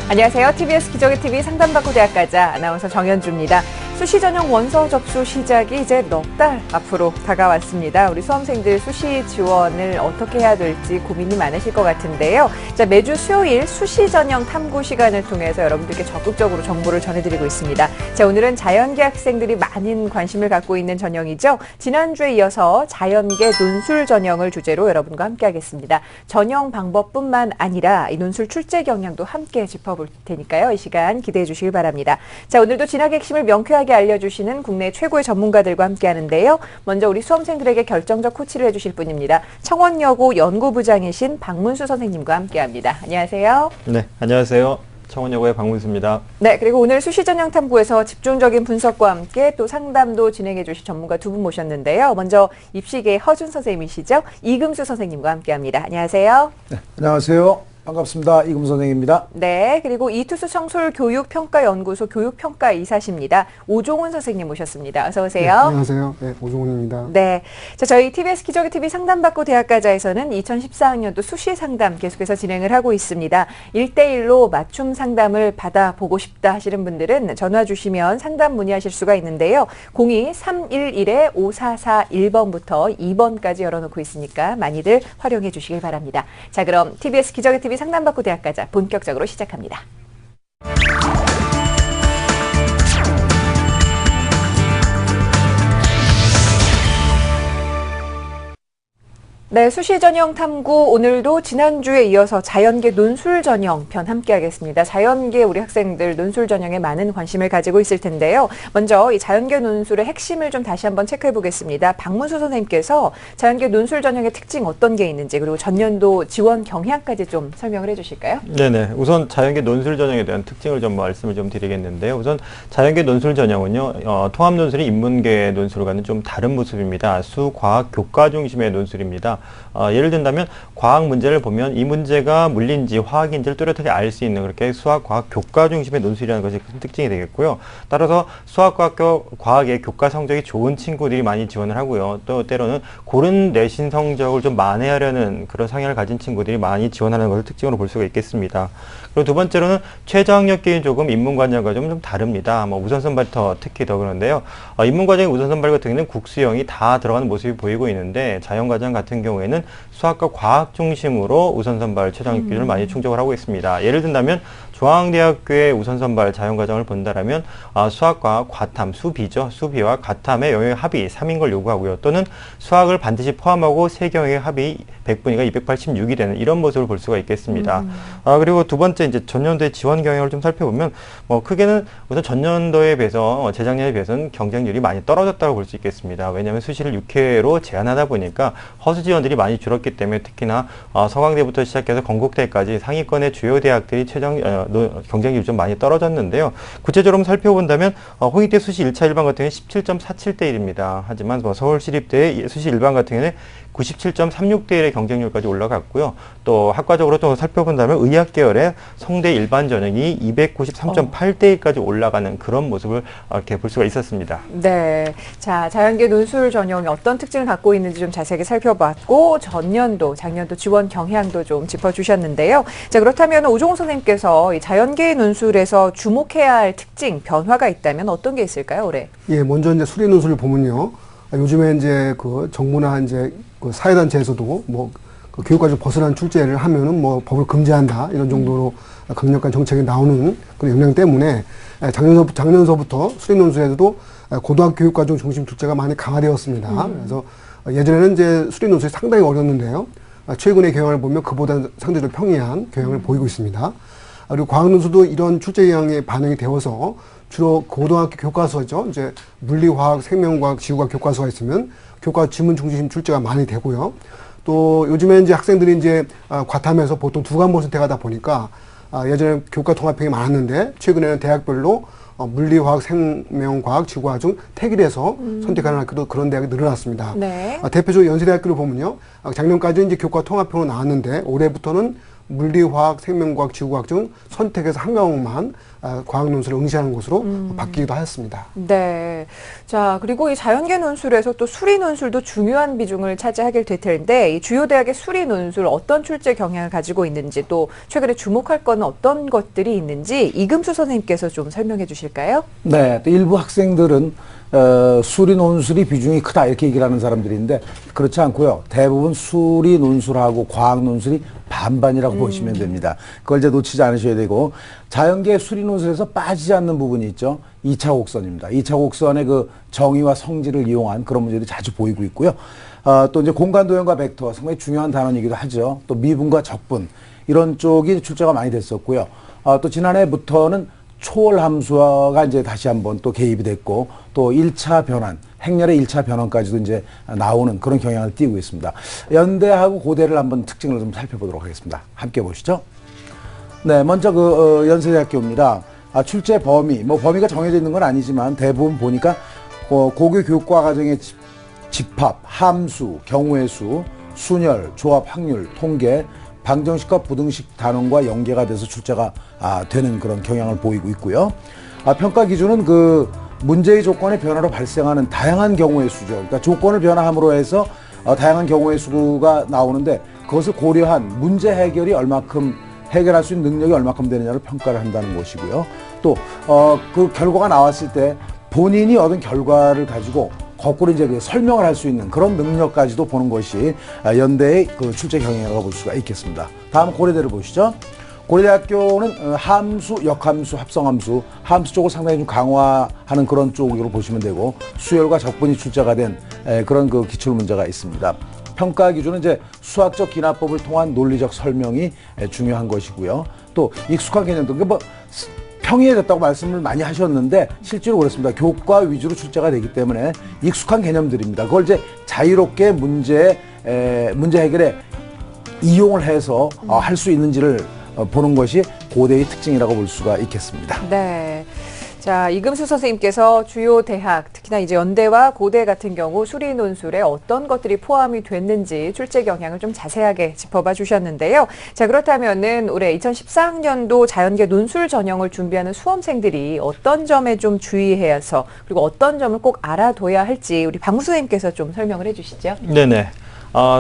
안녕하세요. TBS 기적의 TV 상담받고 대학가자 아나운서 정현주입니다. 수시 전형 원서 접수 시작이 이제 넉 달 앞으로 다가왔습니다. 우리 수험생들 수시 지원을 어떻게 해야 될지 고민이 많으실 것 같은데요. 자, 매주 수요일 수시 전형 탐구 시간을 통해서 여러분들께 적극적으로 정보를 전해드리고 있습니다. 자, 오늘은 자연계 학생들이 많은 관심을 갖고 있는 전형이죠. 지난주에 이어서 자연계 논술 전형을 주제로 여러분과 함께하겠습니다. 전형 방법뿐만 아니라 이 논술 출제 경향도 함께 짚어볼 테니까요. 이 시간 기대해 주시길 바랍니다. 자, 오늘도 진학의 핵심을 명쾌하게 알려주시는 국내 최고의 전문가들과 함께하는데요. 먼저 우리 수험생들에게 결정적 코치를 해주실 분입니다. 청원여고 연구부장이신 박문수 선생님과 함께합니다. 안녕하세요. 네, 안녕하세요. 청원여고의 박문수입니다. 네, 그리고 오늘 수시 전형 탐구에서 집중적인 분석과 함께 또 상담도 진행해 주실 전문가 두 분 모셨는데요. 먼저 입시계 허준 선생님이시죠. 이금수 선생님과 함께합니다. 안녕하세요. 네, 안녕하세요. 반갑습니다. 이금수 선생님입니다. 네, 그리고 이투스 청솔 교육평가연구소 교육평가 이사십니다. 오종훈 선생님 모셨습니다. 어서 오세요. 네, 안녕하세요. 네, 오종훈입니다. 네, 자, 저희 TBS 기적의 TV 상담받고 대학가자에서는 2014학년도 수시 상담 계속해서 진행을 하고 있습니다. 1대1로 맞춤 상담을 받아보고 싶다 하시는 분들은 전화 주시면 상담 문의하실 수가 있는데요. 02-311-5441번부터 2번까지 열어놓고 있으니까 많이들 활용해 주시길 바랍니다. 자, 그럼 TBS 기적의 TV 상담받고 대학가자 본격적으로 시작합니다. 네, 수시 전형 탐구 오늘도 지난주에 이어서 자연계 논술 전형 편 함께하겠습니다. 자연계 우리 학생들 논술 전형에 많은 관심을 가지고 있을 텐데요. 먼저 이 자연계 논술의 핵심을 좀 다시 한번 체크해 보겠습니다. 박문수 선생님께서 자연계 논술 전형의 특징 어떤 게 있는지 그리고 전년도 지원 경향까지 좀 설명을 해주실까요? 네네. 우선 자연계 논술 전형에 대한 특징을 좀 말씀을 좀 드리겠는데요. 우선 자연계 논술 전형은요, 통합 논술이 인문계 논술과는 좀 다른 모습입니다. 수, 과학, 교과 중심의 논술입니다. 예를 든다면 과학 문제를 보면 이 문제가 물리인지 화학인지를 뚜렷하게 알 수 있는 그렇게 수학, 과학, 교과 중심의 논술이라는 것이 큰 특징이 되겠고요. 따라서 수학, 과학의 교과 성적이 좋은 친구들이 많이 지원을 하고요. 또 때로는 고른 내신 성적을 좀 만회하려는 그런 성향을 가진 친구들이 많이 지원하는 것을 특징으로 볼 수가 있겠습니다. 그리고 두 번째로는 최저학력 기준이 조금 인문과정과 좀 다릅니다. 우선선발부터 특히 더 그런데요. 인문과정의 우선선발 같은 경우는 국수형이 다 들어가는 모습이 보이고 있는데 자연과정 같은 경우에는 수학과 과학 중심으로 우선선발 최저학력 기준을 많이 충족을 하고 있습니다. 예를 든다면 중앙대학교의 우선선발 자연과정을 본다라면 수학과 과탐, 수비죠. 수비와 과탐의 영역 합이 3인 걸 요구하고요. 또는 수학을 반드시 포함하고 세 경역의 합이 100분위가 286이 되는 이런 모습을 볼 수가 있겠습니다. 그리고 두 번째 이제 전년도의 지원 경향을 좀 살펴보면 크게는 우선 전년도에 비해서 재작년에 비해서는 경쟁률이 많이 떨어졌다고 볼 수 있겠습니다. 왜냐하면 수시를 6회로 제한하다 보니까 허수 지원들이 많이 줄었기 때문에 특히나 서강대부터 시작해서 건국대까지 상위권의 주요 대학들이 경쟁률이 좀 많이 떨어졌는데요. 구체적으로 살펴본다면 홍익대 수시 1차 일반 같은 경우는 17.47대 1입니다. 하지만 서울시립대의 수시 일반 같은 경우는 97.36대 1의 경쟁률까지 올라갔고요. 또 학과적으로 또 살펴본다면 의학 계열의 성대 일반 전형이 293.8대 1까지 올라가는 그런 모습을 이렇게 볼 수가 있었습니다. 네, 자, 자연계 논술 전형이 어떤 특징을 갖고 있는지 좀 자세하게 살펴봤고 전년도, 작년도 지원 경향도 좀 짚어주셨는데요. 자, 그렇다면 오종훈 선생님께서 이 자연계 논술에서 주목해야 할 특징, 변화가 있다면 어떤 게 있을까요, 올해? 예, 먼저 이제 수리 논술을 보면요. 요즘에 이제 그 정부나 이제 그 사회단체에서도 그 교육과정 벗어난 출제를 하면은 법을 금지한다 이런 정도로 강력한 정책이 나오는 그런 영향 때문에 작년서부터 수리 논술에도 고등학교 교육과정 중심 출제가 많이 강화되었습니다. 그래서 예전에는 이제 수리 논술이 상당히 어려웠는데요. 최근의 경향을 보면 그보다 상대적으로 평이한 경향을 보이고 있습니다. 그리고 과학논술도 이런 출제 경향에 반영이 되어서 주로 고등학교 교과서죠. 이제 물리화학, 생명과학, 지구과학 교과서가 있으면 교과 지문 중심 출제가 많이 되고요. 또 요즘에 이제 학생들이 이제 과탐에서 보통 두 과목을 선택하다 보니까 예전에 교과 통합형이 많았는데 최근에는 대학별로 물리화학, 생명과학, 지구과학 중 택일해서 선택하는 학교도 그런 대학이 늘어났습니다. 네. 대표적으로 연세대학교를 보면요. 작년까지 이제 교과 통합형으로 나왔는데 올해부터는 물리화학, 생명과학, 지구과학 중 선택해서 한 과목만 과학 논술을 응시하는 것으로 바뀌기도 하였습니다. 네. 자, 그리고 이 자연계 논술에서 또 수리 논술도 중요한 비중을 차지하게 될 텐데, 이 주요 대학의 수리 논술 어떤 출제 경향을 가지고 있는지, 또 최근에 주목할 건 어떤 것들이 있는지 이금수 선생님께서 좀 설명해 주실까요? 네, 또 일부 학생들은 수리 논술이 비중이 크다 이렇게 얘기를 하는 사람들인데 그렇지 않고요. 대부분 수리 논술하고 과학 논술이 반반이라고 보시면 됩니다. 그걸 이제 놓치지 않으셔야 되고, 자연계 수리 논술에서 빠지지 않는 부분이 있죠. 2차 곡선입니다. 2차 곡선의 그 정의와 성질을 이용한 그런 문제들이 자주 보이고 있고요. 또 이제 공간 도형과 벡터 상당히 중요한 단원이기도 하죠. 또 미분과 적분 이런 쪽이 출제가 많이 됐었고요. 또 지난해부터는 초월 함수가 이제 다시 한번 또 개입이 됐고, 또 1차 변환, 행렬의 1차 변환까지도 이제 나오는 그런 경향을 띠고 있습니다. 연대하고 고대를 한번 특징을 좀 살펴보도록 하겠습니다. 함께 보시죠. 네, 먼저 연세대학교입니다. 출제 범위, 범위가 정해져 있는 건 아니지만 대부분 보니까 고교 교과 과정의 집합, 함수, 경우의 수, 순열, 조합, 확률, 통계, 방정식과 부등식 단원과 연계가 돼서 출제가 되는 그런 경향을 보이고 있고요. 평가 기준은 그 문제의 조건의 변화로 발생하는 다양한 경우의 수죠. 그러니까 조건을 변화함으로 해서 다양한 경우의 수가 나오는데 그것을 고려한 문제 해결이 얼마큼 해결할 수 있는 능력이 얼마큼 되느냐를 평가를 한다는 것이고요. 또 그 결과가 나왔을 때 본인이 얻은 결과를 가지고 거꾸로 이제 그 설명을 할 수 있는 그런 능력까지도 보는 것이 연대의 그 출제 경향이라고 볼 수가 있겠습니다. 다음 고려대를 보시죠. 고려대학교는 함수, 역함수, 합성함수, 함수 쪽을 상당히 좀 강화하는 그런 쪽으로 보시면 되고, 수열과 적분이 출제가 된 그런 그 기출 문제가 있습니다. 평가 기준은 이제 수학적 기납법을 통한 논리적 설명이 중요한 것이고요. 또 익숙한 개념도 평이해졌다고 말씀을 많이 하셨는데 실제로 그렇습니다. 교과 위주로 출제가 되기 때문에 익숙한 개념들입니다. 그걸 이제 자유롭게 문제 해결에 이용을 해서 할 수 있는지를 보는 것이 고대의 특징이라고 볼 수가 있겠습니다. 네. 자, 이금수 선생님께서 주요 대학, 특히나 이제 연대와 고대 같은 경우 수리 논술에 어떤 것들이 포함이 됐는지 출제 경향을 좀 자세하게 짚어봐 주셨는데요. 자, 그렇다면은 올해 2014학년도 자연계 논술 전형을 준비하는 수험생들이 어떤 점에 좀 주의해서, 그리고 어떤 점을 꼭 알아둬야 할지 우리 박무 선생님께서 좀 설명을 해 주시죠. 네네.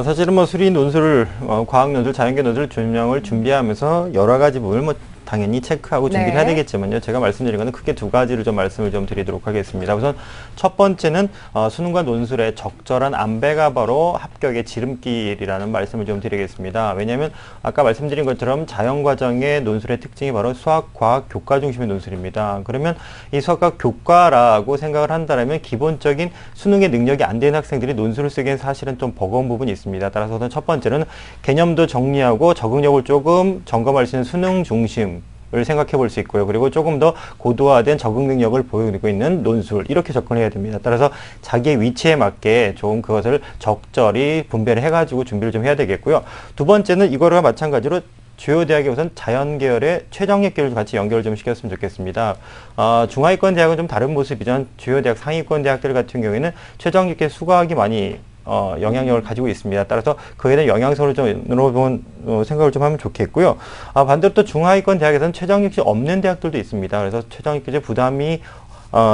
사실은 수리 논술, 과학 논술, 자연계 논술 전형을 준비하면서 여러 가지 부분을 당연히 체크하고 준비를 해야 되겠지만요. 제가 말씀드린 거는 크게 두 가지를 좀 말씀을 좀 드리도록 하겠습니다. 우선 첫 번째는 수능과 논술의 적절한 안배가 바로 합격의 지름길이라는 말씀을 좀 드리겠습니다. 왜냐하면 아까 말씀드린 것처럼 자연과정의 논술의 특징이 바로 수학, 과학, 교과 중심의 논술입니다. 그러면 이 수학과 교과라고 생각을 한다면 기본적인 수능의 능력이 안 되는 학생들이 논술을 쓰기엔 사실은 좀 버거운 부분이 있습니다. 따라서 첫 번째는 개념도 정리하고 적응력을 조금 점검할 수 있는 수능 중심 을 생각해 볼 수 있고요. 그리고 조금 더 고도화된 적응 능력을 보이고 있는 논술, 이렇게 접근해야 됩니다. 따라서 자기의 위치에 맞게 좀 그것을 적절히 분배를 해가지고 준비를 좀 해야 되겠고요. 두 번째는 이거와 마찬가지로 주요 대학의 우선 자연계열의 최저학력기를 같이 연결을 좀 시켰으면 좋겠습니다. 중하위권 대학은 좀 다른 모습이죠. 주요 대학 상위권 대학들 같은 경우에는 최저학력기 수학이 많이 영향력을 가지고 있습니다. 따라서 그에 대한 영향성을 좀 넣어본 생각을 좀 하면 좋겠고요. 반대로 또 중하위권 대학에서는 최저학력이 없는 대학들도 있습니다. 그래서 최저학력제 부담이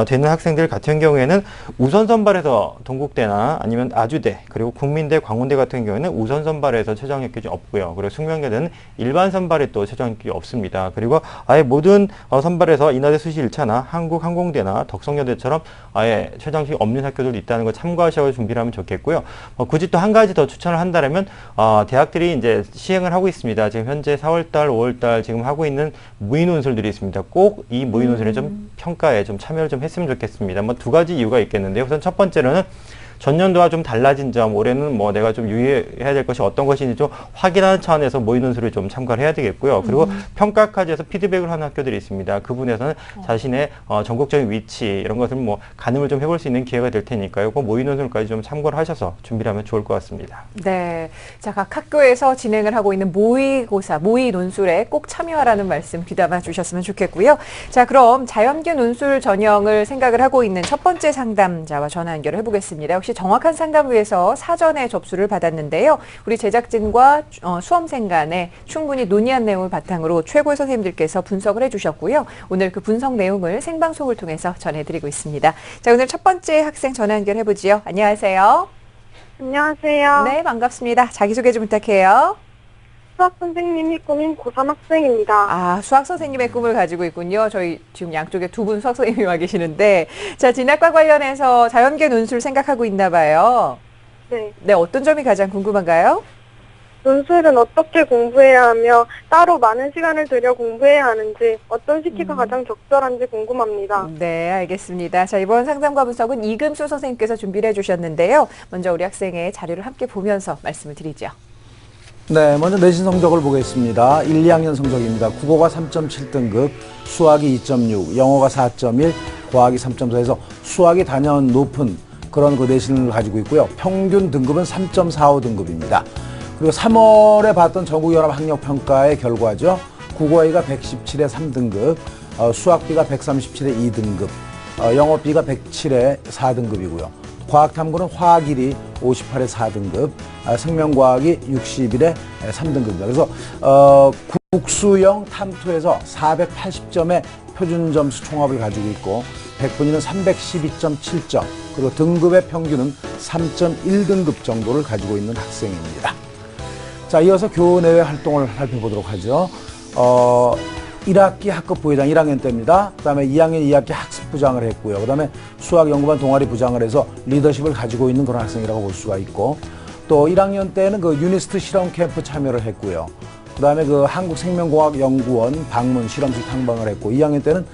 되는 학생들 같은 경우에는 우선 선발에서 동국대나 아니면 아주대, 그리고 국민대, 광운대 같은 경우에는 우선 선발에서 최저학력이 없고요. 그리고 숙명여대는 일반 선발에 또 최저학력이 없습니다. 그리고 아예 모든 선발에서 인하대 수시 1차나 한국항공대나 덕성여대처럼 아예 최저학력이 없는 학교들도 있다는 걸 참고하셔서 준비를 하면 좋겠고요. 굳이 또 한 가지 더 추천을 한다면 대학들이 이제 시행을 하고 있습니다. 지금 현재 4월달, 5월달 지금 하고 있는 무인논술들이 있습니다. 꼭 이 무인논술에 좀 평가에 좀 참여를 좀 했으면 좋겠습니다. 두 가지 이유가 있겠는데요. 우선 첫 번째로는 전년도와 좀 달라진 점, 올해는 뭐 내가 좀 유의해야 될 것이 어떤 것인지 좀 확인하는 차원에서 모의 논술을 좀 참가를 해야 되겠고요. 그리고 평가까지해서 피드백을 하는 학교들이 있습니다. 그 부분에서는 자신의 전국적인 위치 이런 것을 뭐 가늠을 좀 해볼 수 있는 기회가 될 테니까요. 그 모의 논술까지 좀 참고를 하셔서 준비를 하면 좋을 것 같습니다. 네. 자, 각 학교에서 진행을 하고 있는 모의고사, 모의 논술에 꼭 참여하라는 말씀 귀담아 주셨으면 좋겠고요. 자, 그럼 자연계 논술 전형을 생각을 하고 있는 첫 번째 상담자와 전화 연결을 해보겠습니다. 역시 정확한 상담을 위해서 사전에 접수를 받았는데요. 우리 제작진과 수험생 간에 충분히 논의한 내용을 바탕으로 최고의 선생님들께서 분석을 해주셨고요. 오늘 그 분석 내용을 생방송을 통해서 전해드리고 있습니다. 자, 오늘 첫 번째 학생 전화 연결해보지요. 안녕하세요. 안녕하세요. 네, 반갑습니다. 자기소개 좀 부탁해요. 수학 선생님이 꾸민 고3 학생입니다. 아, 수학 선생님의 꿈을 가지고 있군요. 저희 지금 양쪽에 두 분 수학 선생님이 와 계시는데, 자, 진학과 관련해서 자연계 논술 생각하고 있나 봐요. 네. 네, 어떤 점이 가장 궁금한가요? 논술은 어떻게 공부해야 하며 따로 많은 시간을 들여 공부해야 하는지 어떤 시기가 가장 적절한지 궁금합니다. 네, 알겠습니다. 자, 이번 상담과 분석은 이금수 선생님께서 준비를 해주셨는데요. 먼저 우리 학생의 자료를 함께 보면서 말씀을 드리죠. 네, 먼저 내신 성적을 보겠습니다. 1, 2학년 성적입니다. 국어가 3.7등급, 수학이 2.6, 영어가 4.1, 과학이 3.4해서 수학이 단연 높은 그런 그 내신을 가지고 있고요. 평균 등급은 3.45등급입니다. 그리고 3월에 봤던 전국연합학력평가의 결과죠. 국어A가 117에 3등급, 수학B가 137에 2등급, 영어B가 107에 4등급이고요. 과학탐구는 화학1이 58에 4등급, 생명과학이 61에 3등급입니다. 그래서 국수형 탐투에서 480점의 표준점수 총합을 가지고 있고 100분위는 312.7점, 그리고 등급의 평균은 3.1등급 정도를 가지고 있는 학생입니다. 자, 이어서 교내외 활동을 살펴보도록 하죠. 1학기 학급 부회장 1학년 때입니다. 그 다음에 2학년 2학기 학습부장을 했고요. 그 다음에 수학연구반 동아리 부장을 해서 리더십을 가지고 있는 그런 학생이라고 볼 수가 있고, 또 1학년 때는 그 유니스트 실험 캠프 참여를 했고요. 그 다음에 그 한국생명공학연구원 방문 실험실 탐방을 했고, 2학년 때는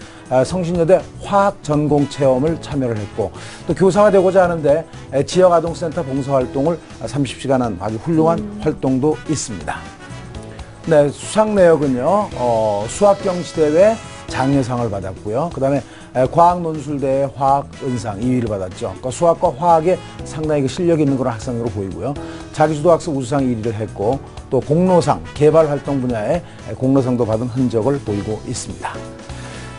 성신여대 화학 전공 체험을 참여를 했고, 또 교사가 되고자 하는데 지역아동센터 봉사활동을 30시간 한 아주 훌륭한 활동도 있습니다. 네, 수상 내역은요, 수학경시대회 장려상을 받았고요. 그 다음에 과학논술대회 화학은상 2위를 받았죠. 그러니까 수학과 화학에 상당히 그 실력이 있는 그런 학생으로 보이고요. 자기주도학습 우수상 1위를 했고, 또 공로상, 개발활동 분야에 공로상도 받은 흔적을 보이고 있습니다.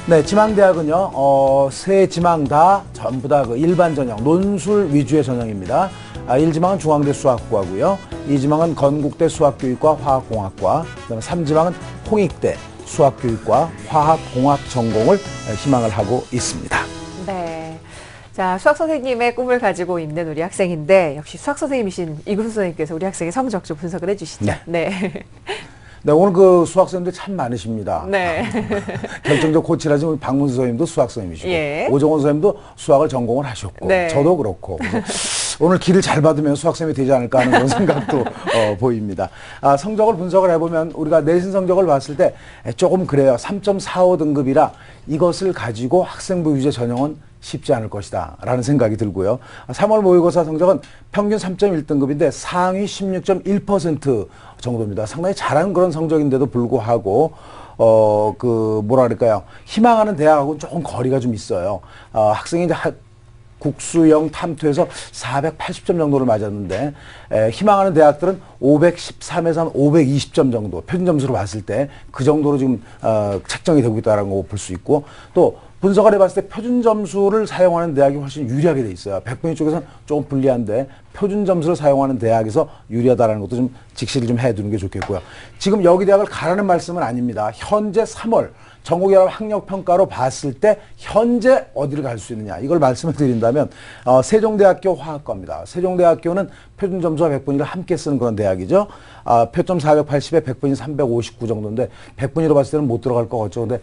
네, 지망대학은요, 세 지망 다 전부 다 그 일반 전형, 논술 위주의 전형입니다. 1지망은 중앙대 수학과고요. 2지망은 건국대 수학교육과 화학공학과, 그다음에 3지망은 홍익대 수학교육과 화학공학 전공을 희망을 하고 있습니다. 네. 자, 수학 선생님의 꿈을 가지고 있는 우리 학생인데, 역시 수학 선생님이신 이금수 선생님께서 우리 학생의 성적 좀 분석을 해주시죠. 네. 네. 네, 오늘 그 수학생님들 참 많으십니다. 네. 결정적 코치라지 우리 박문수 선생님도 수학선생님이시고, 예. 오정원 선생님도 수학을 전공을 하셨고, 네. 저도 그렇고, 오늘 길을 잘 받으면 수학생이 되지 않을까 하는 그런 생각도 보입니다. 성적을 분석을 해보면 우리가 내신 성적을 봤을 때 조금 그래요. 3.45등급이라 이것을 가지고 학생부 유제 전형은 쉽지 않을 것이다 라는 생각이 들고요. 3월 모의고사 성적은 평균 3.1등급인데 상위 16.1% 정도입니다. 상당히 잘한 그런 성적인데도 불구하고 뭐라 그럴까요? 희망하는 대학하고는 조금 거리가 좀 있어요. 학생이 이제 국수형 탐투에서 480점 정도를 맞았는데, 희망하는 대학들은 513에서 한 520점 정도, 표준 점수로 봤을 때 그 정도로 지금 책정이 되고 있다는 거 볼 수 있고, 또 분석을 해봤을 때 표준 점수를 사용하는 대학이 훨씬 유리하게 돼 있어요. 백분위 쪽에서는 조금 불리한데 표준 점수를 사용하는 대학에서 유리하다는 것도 좀 직시를 좀 해두는 게 좋겠고요. 지금 여기 대학을 가라는 말씀은 아닙니다. 현재 3월 전국연합학력평가로 봤을 때 현재 어디를 갈 수 있느냐, 이걸 말씀을 드린다면 세종대학교 화학과입니다. 세종대학교는 표준 점수와 백분위를 함께 쓰는 그런 대학이죠. 표점 480에 백분위 359 정도인데 백분위로 봤을 때는 못 들어갈 것 같죠. 근데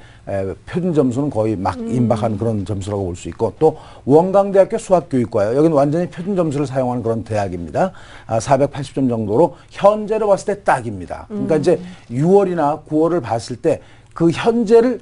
표준 점수는 거의 막 임박한 그런 점수라고 볼 수 있고, 또 원광대학교 수학교육과예요. 여기는 완전히 표준 점수를 사용하는 그런 대학입니다. 480점 정도로 현재로 봤을 때 딱입니다. 그러니까 이제 6월이나 9월을 봤을 때 그 현재를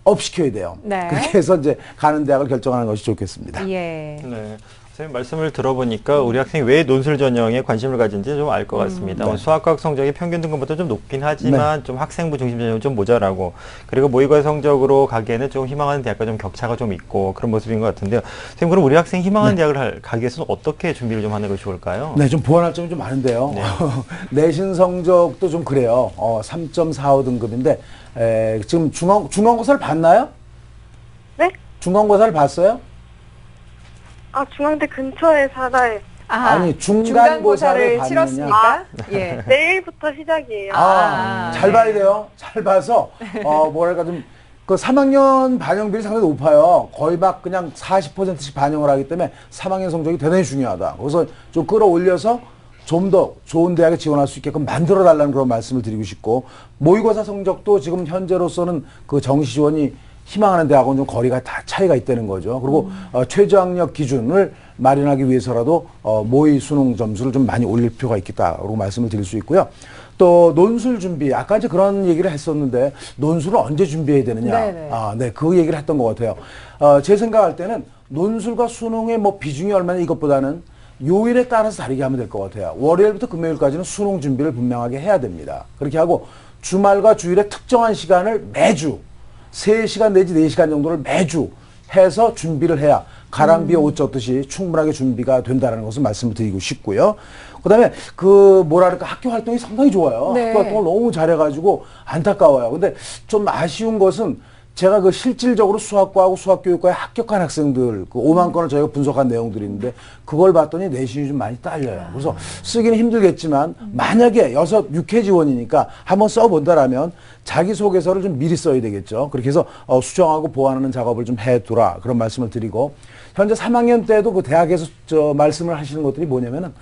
업시켜야 돼요. 네. 그렇게 해서 이제 가는 대학을 결정하는 것이 좋겠습니다. 예. 네. 선생님 말씀을 들어보니까 우리 학생이 왜 논술 전형에 관심을 가진지 좀 알 것 같습니다. 네. 수학과학 성적이 평균 등급보다 좀 높긴 하지만 좀 학생부 중심 전형은 좀 모자라고, 그리고 모의고사 성적으로 가기에는 좀 희망하는 대학과 좀 격차가 좀 있고 그런 모습인 것 같은데요. 선생님, 그럼 우리 학생이 희망하는 대학을 가기 위해서는 어떻게 준비를 좀 하는 것이 좋을까요? 네, 좀 보완할 점이 좀 많은데요. 네. 내신 성적도 좀 그래요. 3.45등급인데 지금 중간고사를 봤나요? 네? 중간고사를 봤어요? 아, 중앙대 근처에 살아요. 아니, 중간고사를 봤느냐? 치렀습니까? 예. 내일부터 시작이에요. 잘 봐야 돼요. 잘 봐서, 뭐랄까, 그 3학년 반영비율이 상당히 높아요. 거의 막 그냥 40%씩 반영을 하기 때문에 3학년 성적이 대단히 중요하다. 그래서 좀 끌어올려서 좀 더 좋은 대학에 지원할 수 있게끔 만들어 달라는 그런 말씀을 드리고 싶고, 모의고사 성적도 지금 현재로서는 그 정시 지원이 희망하는 대학은 좀 거리가 다 차이가 있다는 거죠. 그리고 최저학력 기준을 마련하기 위해서라도 모의 수능 점수를 좀 많이 올릴 필요가 있겠다고 말씀을 드릴 수 있고요. 또 논술 준비, 아까 이제 그런 얘기를 했었는데 논술을 언제 준비해야 되느냐. 네네. 네, 그 얘기를 했던 것 같아요. 제 생각할 때는 논술과 수능의 뭐 비중이 얼마나 이것보다는 요일에 따라서 다르게 하면 될 것 같아요. 월요일부터 금요일까지는 수능 준비를 분명하게 해야 됩니다. 그렇게 하고 주말과 주일에 특정한 시간을 매주 3시간 내지 4시간 정도를 매주 해서 준비를 해야 가랑비에 옷 젖듯이 충분하게 준비가 된다는 것을 말씀을 드리고 싶고요. 그다음에 뭐랄까 학교 활동이 상당히 좋아요. 네. 학교 활동을 너무 잘해가지고 안타까워요. 근데 좀 아쉬운 것은 제가 실질적으로 수학과하고 수학교육과에 합격한 학생들 5만 건을 저희가 분석한 내용들이 있는데 그걸 봤더니 내신이 좀 많이 딸려요. 그래서 쓰기는 힘들겠지만 만약에 6회 지원이니까 한번 써본다라면 자기소개서를 좀 미리 써야 되겠죠. 그렇게 해서 수정하고 보완하는 작업을 좀 해두라, 그런 말씀을 드리고, 현재 3학년 때도 그 대학에서 말씀을 하시는 것들이 뭐냐면은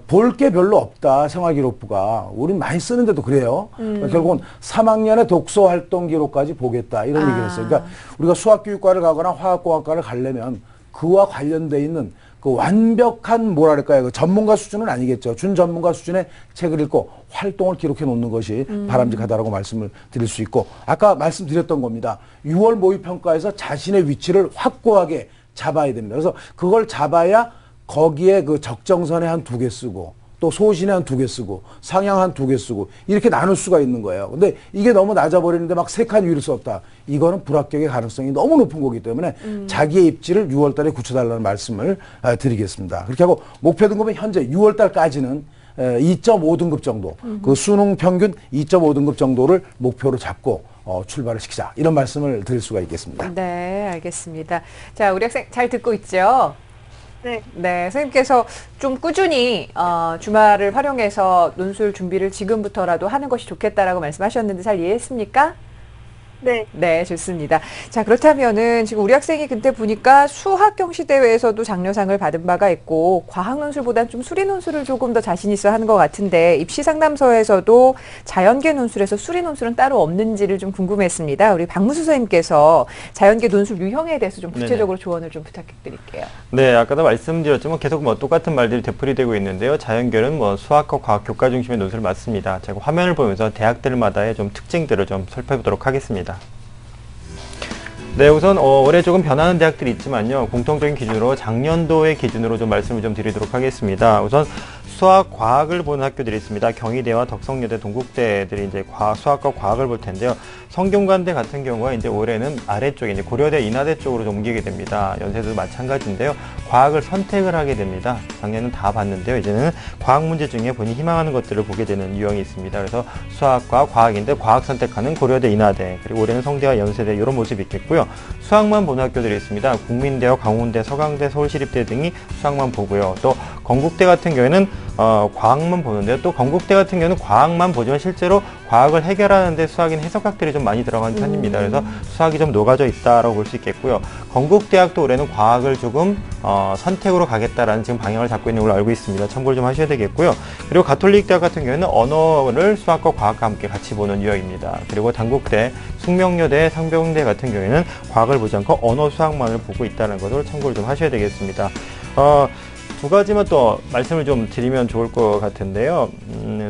볼 게 별로 없다, 생활기록부가. 우린 많이 쓰는데도 그래요. 결국은 3학년의 독서 활동 기록까지 보겠다, 이런 얘기를 했어요. 그러니까 우리가 수학교육과를 가거나 화학공학과를 가려면 그와 관련돼 있는 그 완벽한 뭐랄까요, 그 전문가 수준은 아니겠죠. 준전문가 수준의 책을 읽고 활동을 기록해 놓는 것이 바람직하다라고 말씀을 드릴 수 있고, 아까 말씀드렸던 겁니다. 6월 모의평가에서 자신의 위치를 확고하게 잡아야 됩니다. 그래서 그걸 잡아야 거기에 그 적정선에 한 2개 쓰고 또 소신에 한 2개 쓰고 상향 한 2개 쓰고 이렇게 나눌 수가 있는 거예요. 근데 이게 너무 낮아버리는데 막 3칸 위를 썼다. 이거는 불합격의 가능성이 너무 높은 거기 때문에 자기의 입지를 6월 달에 굳혀달라는 말씀을 드리겠습니다. 그렇게 하고 목표 등급은 현재 6월 달까지는 2.5등급 정도, 그 수능 평균 2.5등급 정도를 목표로 잡고 출발을 시키자, 이런 말씀을 드릴 수가 있겠습니다. 네, 알겠습니다. 자, 우리 학생 잘 듣고 있죠? 네. 네, 선생님께서 좀 꾸준히 주말을 활용해서 논술 준비를 지금부터라도 하는 것이 좋겠다라고 말씀하셨는데 잘 이해했습니까? 네. 네, 좋습니다. 자, 그렇다면은 지금 우리 학생이 그때 보니까 수학 경시대회에서도 장려상을 받은 바가 있고 과학 논술보다는 좀 수리 논술을 조금 더 자신 있어 하는 것 같은데, 입시 상담소에서도 자연계 논술에서 수리 논술은 따로 없는지를 좀 궁금했습니다. 우리 박무수 선생님께서 자연계 논술 유형에 대해서 좀 구체적으로 조언을 좀 부탁드릴게요. 네, 아까도 말씀드렸지만 계속 똑같은 말들이 되풀이되고 있는데요. 자연계는 수학과 과학 교과 중심의 논술을 맞습니다. 제가 화면을 보면서 대학들마다의 좀 특징들을 좀 살펴보도록 하겠습니다. 네, 우선 올해 조금 변하는 대학들이 있지만요, 공통적인 기준으로 작년도의 기준으로 좀 말씀을 좀 드리도록 하겠습니다. 우선 수학, 과학을 보는 학교들이 있습니다. 경희대와 덕성여대, 동국대들이 이제 수학과 과학을 볼 텐데요. 성균관대 같은 경우가 이제 올해는 아래쪽에 이제 고려대, 인하대 쪽으로 좀 옮기게 됩니다. 연세도 마찬가지인데요. 과학을 선택을 하게 됩니다. 작년은 다 봤는데요. 이제는 과학 문제 중에 본인이 희망하는 것들을 보게 되는 유형이 있습니다. 그래서 수학과 과학인데 과학 선택하는 고려대, 인하대, 그리고 올해는 성대와 연세대, 이런 모습이 있겠고요. 수학만 보는 학교들이 있습니다. 국민대와 강원대, 서강대, 서울시립대 등이 수학만 보고요. 또 건국대 같은 경우에는 과학만 보는데요. 또 건국대 같은 경우는 과학만 보지만 실제로 과학을 해결하는데 수학인 해석학들이 좀 많이 들어가는 편입니다. 그래서 수학이 좀 녹아져 있다라고 볼 수 있겠고요. 건국대학도 올해는 과학을 조금 선택으로 가겠다라는 지금 방향을 잡고 있는 걸로 알고 있습니다. 참고를 좀 하셔야 되겠고요. 그리고 가톨릭대학 같은 경우에는 언어를 수학과 과학과 함께 같이 보는 유형입니다. 그리고 단국대, 숙명여대, 상병대 같은 경우에는 과학을 보지 않고 언어 수학만을 보고 있다는 것을 참고를 좀 하셔야 되겠습니다. 두 가지만 또 말씀을 좀 드리면 좋을 것 같은데요.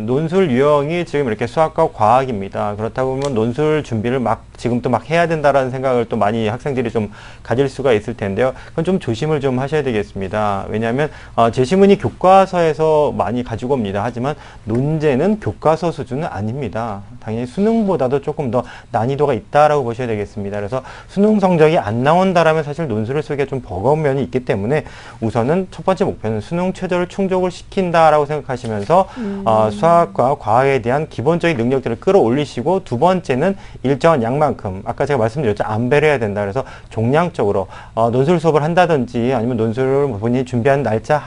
논술 유형이 지금 이렇게 수학과 과학입니다. 그렇다 보면 논술 준비를 지금부터 막 해야 된다라는 생각을 또 많이 학생들이 좀 가질 수가 있을 텐데요. 그건 좀 조심을 좀 하셔야 되겠습니다. 왜냐하면 제시문이 교과서에서 많이 가지고 옵니다. 하지만 논제는 교과서 수준은 아닙니다. 당연히 수능보다도 조금 더 난이도가 있다라고 보셔야 되겠습니다. 그래서 수능 성적이 안 나온다라면 사실 논술을 쓰기가 좀 버거운 면이 있기 때문에 우선은 첫 번째 목표는 수능 최저를 충족을 시킨다라고 생각하시면서 수학과 과학에 대한 기본적인 능력들을 끌어올리시고, 두 번째는 일정한 양만큼, 아까 제가 말씀드렸죠, 안배를 해야 된다. 그래서 종량적으로 논술 수업을 한다든지 아니면 논술을 본인이 준비한 날짜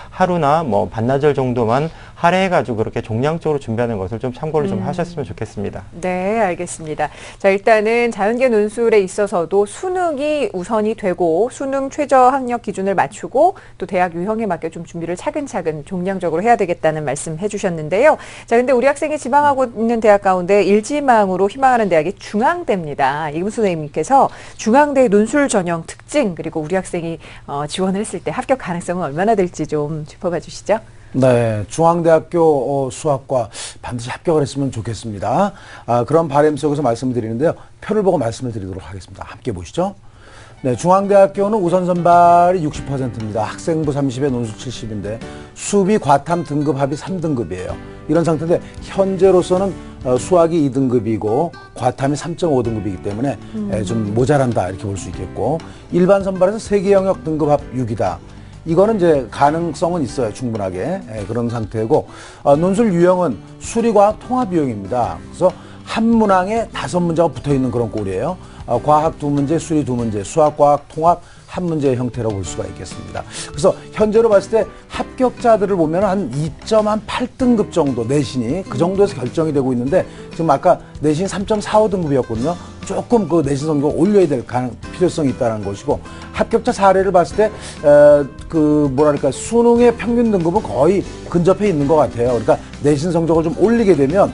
하루나 뭐 반나절 정도만 할애해가지고 그렇게 종량적으로 준비하는 것을 좀 참고를 좀 하셨으면 좋겠습니다. 네, 알겠습니다. 자, 일단은 자연계 논술에 있어서도 수능이 우선이 되고 수능 최저 학력 기준을 맞추고 또 대학 유형에 맞게 좀 준비를 차근차근 종량적으로 해야 되겠다는 말씀 해주셨는데요. 자, 근데 우리 학생이 지망하고 있는 대학 가운데 일지망으로 희망하는 대학이 중앙대입니다. 이금수 선생님께서 중앙대 논술 전형 특징, 그리고 우리 학생이 지원을 했을 때 합격 가능성은 얼마나 될지 좀 짚어봐 주시죠. 네, 중앙대학교 수학과 반드시 합격을 했으면 좋겠습니다. 그런 바람 속에서 말씀을 드리는데요. 표를 보고 말씀을 드리도록 하겠습니다. 함께 보시죠. 네, 중앙대학교는 우선 선발이 60%입니다. 학생부 30에 논술 70인데 수비 과탐 등급 합이 3등급이에요. 이런 상태인데 현재로서는 수학이 2등급이고 과탐이 3.5등급이기 때문에 좀 모자란다 이렇게 볼 수 있겠고, 일반 선발에서 세계 영역 등급 합 6이다. 이거는 이제 가능성은 있어요. 충분하게. 그런 상태고, 논술 유형은 수리과학 통합 유형입니다. 그래서 한 문항에 5문제가 붙어 있는 그런 꼴이에요. 과학 2문제, 수리 2문제, 수학, 과학 통합 한 문제의 형태라고 볼 수가 있겠습니다. 그래서 현재로 봤을 때 합격자들을 보면 한 2.8등급 정도 내신이 그 정도에서 결정이 되고 있는데, 지금 아까 내신이 3.45등급이었거든요. 조금 그 내신 성적을 올려야 될 필요성이 있다는 것이고, 합격자 사례를 봤을 때 수능의 평균 등급은 거의 근접해 있는 것 같아요. 그러니까 내신 성적을 좀 올리게 되면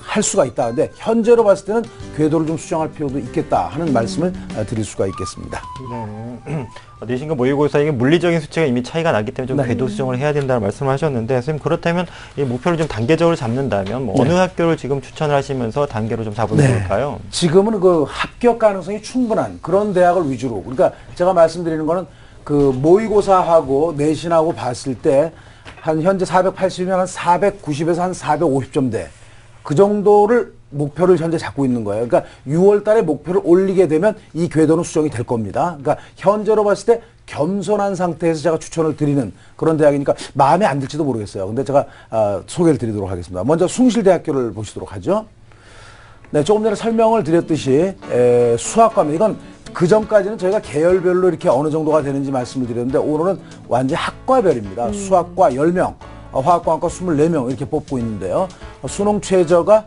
할 수가 있다. 근데 현재로 봤을 때는 궤도를 좀 수정할 필요도 있겠다 하는 말씀을 드릴 수가 있겠습니다. 내신과 모의고사 이게 물리적인 수치가 이미 차이가 나기 때문에 좀 궤도 수정을 해야 된다는 말씀을 하셨는데, 선생님 그렇다면 이 목표를 좀 단계적으로 잡는다면 어느 학교를 지금 추천을 하시면서 단계로 좀 잡으면 좋을까요? 지금은 그 합격 가능성이 충분한 그런 대학을 위주로, 그러니까 제가 말씀드리는 거는 그 모의고사하고 내신하고 봤을 때 한 현재 480이면 한 490에서 한 450점대 그 정도를 목표를 현재 잡고 있는 거예요. 그러니까 6월 달에 목표를 올리게 되면 이 궤도는 수정이 될 겁니다. 그러니까 현재로 봤을 때 겸손한 상태에서 제가 추천을 드리는 그런 대학이니까 마음에 안 들지도 모르겠어요. 근데 제가 소개를 드리도록 하겠습니다. 먼저 숭실대학교를 보시도록 하죠. 네, 조금 전에 설명을 드렸듯이 수학과입니다. 이건 그 전까지는 저희가 계열별로 이렇게 어느 정도가 되는지 말씀을 드렸는데, 오늘은 완전히 학과별입니다. 수학과 10명, 화학과학과 24명 이렇게 뽑고 있는데요. 수능 최저가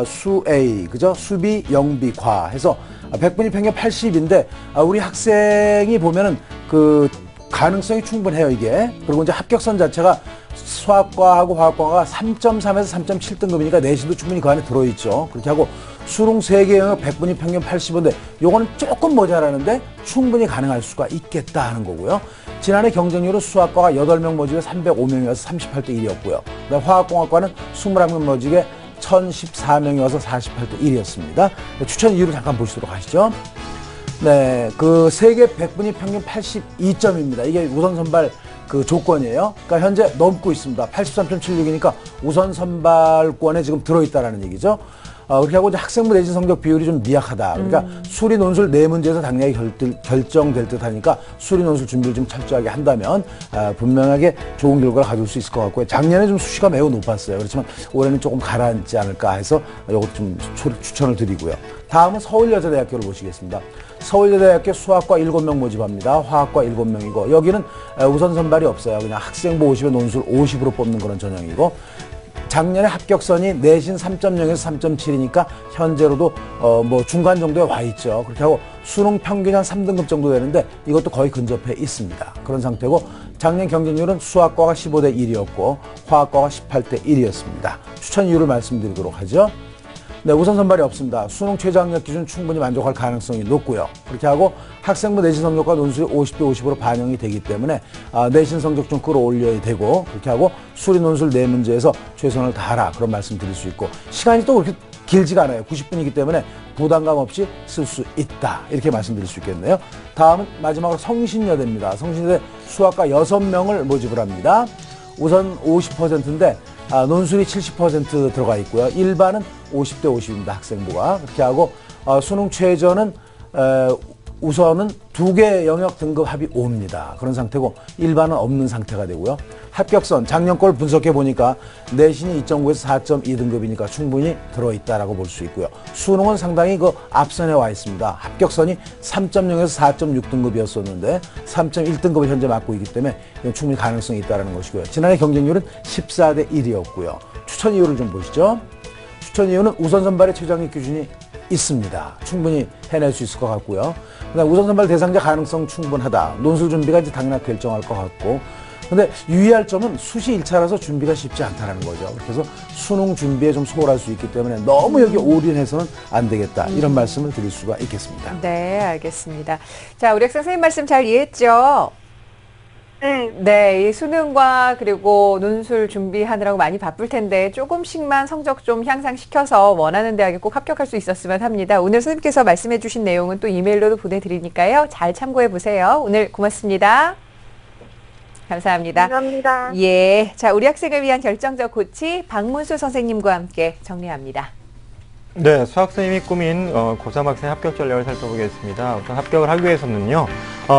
수 A, 그죠? 수비, 영비, 과 해서 100분위 평균 80인데 우리 학생이 보면은 그 가능성이 충분해요, 이게. 그리고 이제 합격선 자체가 수학과하고 화학과가 3.3에서 3.7등급이니까 내신도 충분히 그 안에 들어있죠. 그렇게 하고 수능 3개 영역 100분위 평균 80인데 요거는 조금 모자라는데 충분히 가능할 수가 있겠다 하는 거고요. 지난해 경쟁률은 수학과가 8명 모집에 305명이어서 38대 1이었고요. 화학공학과는 21명 모집에 1014명이 와서 48대 1이었습니다. 추천 이유를 잠깐 보시도록 하시죠. 네, 그 세계 100분위 평균 82점입니다. 이게 우선 선발 그 조건이에요. 그러니까 현재 넘고 있습니다. 83.76이니까 우선 선발권에 지금 들어있다라는 얘기죠. 그렇게 하고 이제 학생부 내신 성적 비율이 좀 미약하다. 그러니까 수리 논술 4문제에서 당연히 결정될 듯 하니까 수리 논술 준비를 좀 철저하게 한다면 분명하게 좋은 결과를 가져올 수 있을 것 같고요. 작년에 좀 수시가 매우 높았어요. 그렇지만 올해는 조금 가라앉지 않을까 해서 이것도 좀 추천을 드리고요. 다음은 서울여자대학교를 보시겠습니다. 서울여자대학교 수학과 7명 모집합니다. 화학과 7명이고 여기는 우선 선발이 없어요. 그냥 학생부 50에 논술 50으로 뽑는 그런 전형이고, 작년에 합격선이 내신 3.0에서 3.7이니까 현재로도 뭐 중간 정도에 와 있죠. 그렇게 하고 수능 평균 한 3등급 정도 되는데 이것도 거의 근접해 있습니다. 그런 상태고, 작년 경쟁률은 수학과가 15대 1이었고 화학과가 18대 1이었습니다. 추천 이유를 말씀드리도록 하죠. 네, 우선 선발이 없습니다. 수능 최저학력 기준 충분히 만족할 가능성이 높고요. 그렇게 하고 학생부 내신 성적과 논술이 50대 50으로 반영이 되기 때문에 내신 성적 좀 끌어올려야 되고, 그렇게 하고 수리 논술 4문제에서 최선을 다하라, 그런 말씀 드릴 수 있고, 시간이 또 그렇게 길지가 않아요. 90분이기 때문에 부담감 없이 쓸 수 있다, 이렇게 말씀드릴 수 있겠네요. 다음은 마지막으로 성신여대입니다. 성신여대 수학과 6명을 모집을 합니다. 우선 50%인데 논술이 70% 들어가 있고요. 일반은 50대 50입니다. 학생부가. 그렇게 하고 수능 최저는 우선은 2개 영역 등급 합이 5입니다. 그런 상태고 일반은 없는 상태가 되고요. 합격선 작년 걸 분석해 보니까 내신이 2.9에서 4.2등급이니까 충분히 들어있다라고 볼 수 있고요. 수능은 상당히 그 앞선에 와 있습니다. 합격선이 3.0에서 4.6등급이었었는데 3.1등급을 현재 맡고 있기 때문에 이건 충분히 가능성이 있다는 것이고요. 지난해 경쟁률은 14대 1이었고요. 추천 이유를 좀 보시죠. 추천 이유는 우선 선발의 최저학력 기준이 있습니다. 충분히 해낼 수 있을 것 같고요. 그다음 우선 선발 대상자 가능성 충분하다. 논술 준비가 이제 당연히 결정할 것 같고. 근데 유의할 점은 수시 1차라서 준비가 쉽지 않다는 거죠. 그래서 수능 준비에 좀 소홀할 수 있기 때문에 너무 여기 올인해서는 안 되겠다, 이런 말씀을 드릴 수가 있겠습니다. 네, 알겠습니다. 자, 우리 학생 선생님 말씀 잘 이해했죠? 네. 네, 이 수능과 그리고 논술 준비하느라고 많이 바쁠 텐데 조금씩만 성적 좀 향상시켜서 원하는 대학에 꼭 합격할 수 있었으면 합니다. 오늘 선생님께서 말씀해 주신 내용은 또 이메일로도 보내드리니까요. 잘 참고해 보세요. 오늘 고맙습니다. 감사합니다. 감사합니다. 예, 자, 우리 학생을 위한 결정적 코치 박문수 선생님과 함께 정리합니다. 네, 수학 선생님이 꾸민 고3 학생 합격 전략을 살펴보겠습니다. 우선 합격을 하기 위해서는요,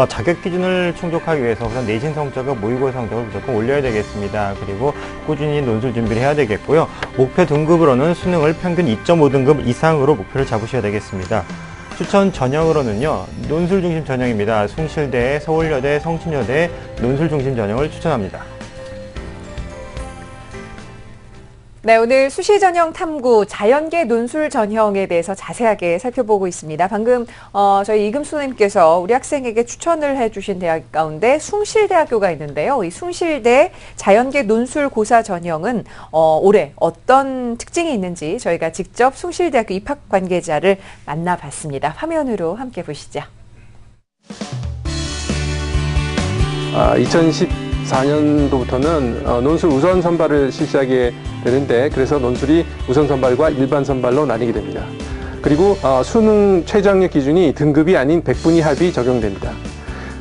자격 기준을 충족하기 위해서 우선 내신 성적과 모의고사 성적을 무조건 올려야 되겠습니다. 그리고 꾸준히 논술 준비를 해야 되겠고요. 목표 등급으로는 수능을 평균 2.5등급 이상으로 목표를 잡으셔야 되겠습니다. 추천 전형으로는요, 논술 중심 전형입니다. 숭실대, 서울여대, 성신여대 논술 중심 전형을 추천합니다. 네, 오늘 수시 전형 탐구 자연계 논술 전형에 대해서 자세하게 살펴보고 있습니다. 방금 저희 이금수 선생님께서 우리 학생에게 추천을 해주신 대학 가운데 숭실대학교가 있는데요. 이 숭실대 자연계 논술 고사 전형은 올해 어떤 특징이 있는지 저희가 직접 숭실대학교 입학 관계자를 만나봤습니다. 화면으로 함께 보시죠. 2014년도부터는 논술 우선 선발을 실시하게 되는데, 그래서 논술이 우선 선발과 일반 선발로 나뉘게 됩니다. 그리고 수능 최저학력 기준이 등급이 아닌 백분위 합이 적용됩니다.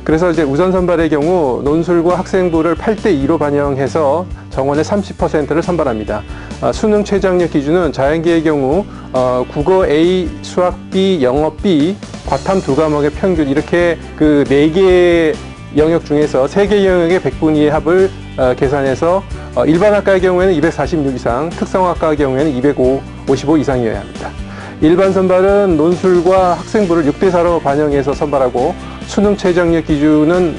그래서 이제 우선 선발의 경우 논술과 학생부를 8대2로 반영해서 정원의 30%를 선발합니다. 수능 최저학력 기준은 자연계의 경우 국어 A, 수학 B, 영어 B, 과탐 2과목의 평균, 이렇게 그 4개의 영역 중에서 3개 영역의 백분위의 합을 계산해서 일반학과의 경우에는 246 이상, 특성학과의 경우에는 255 이상이어야 합니다. 일반 선발은 논술과 학생부를 6대4로 반영해서 선발하고, 수능 최저학력 기준은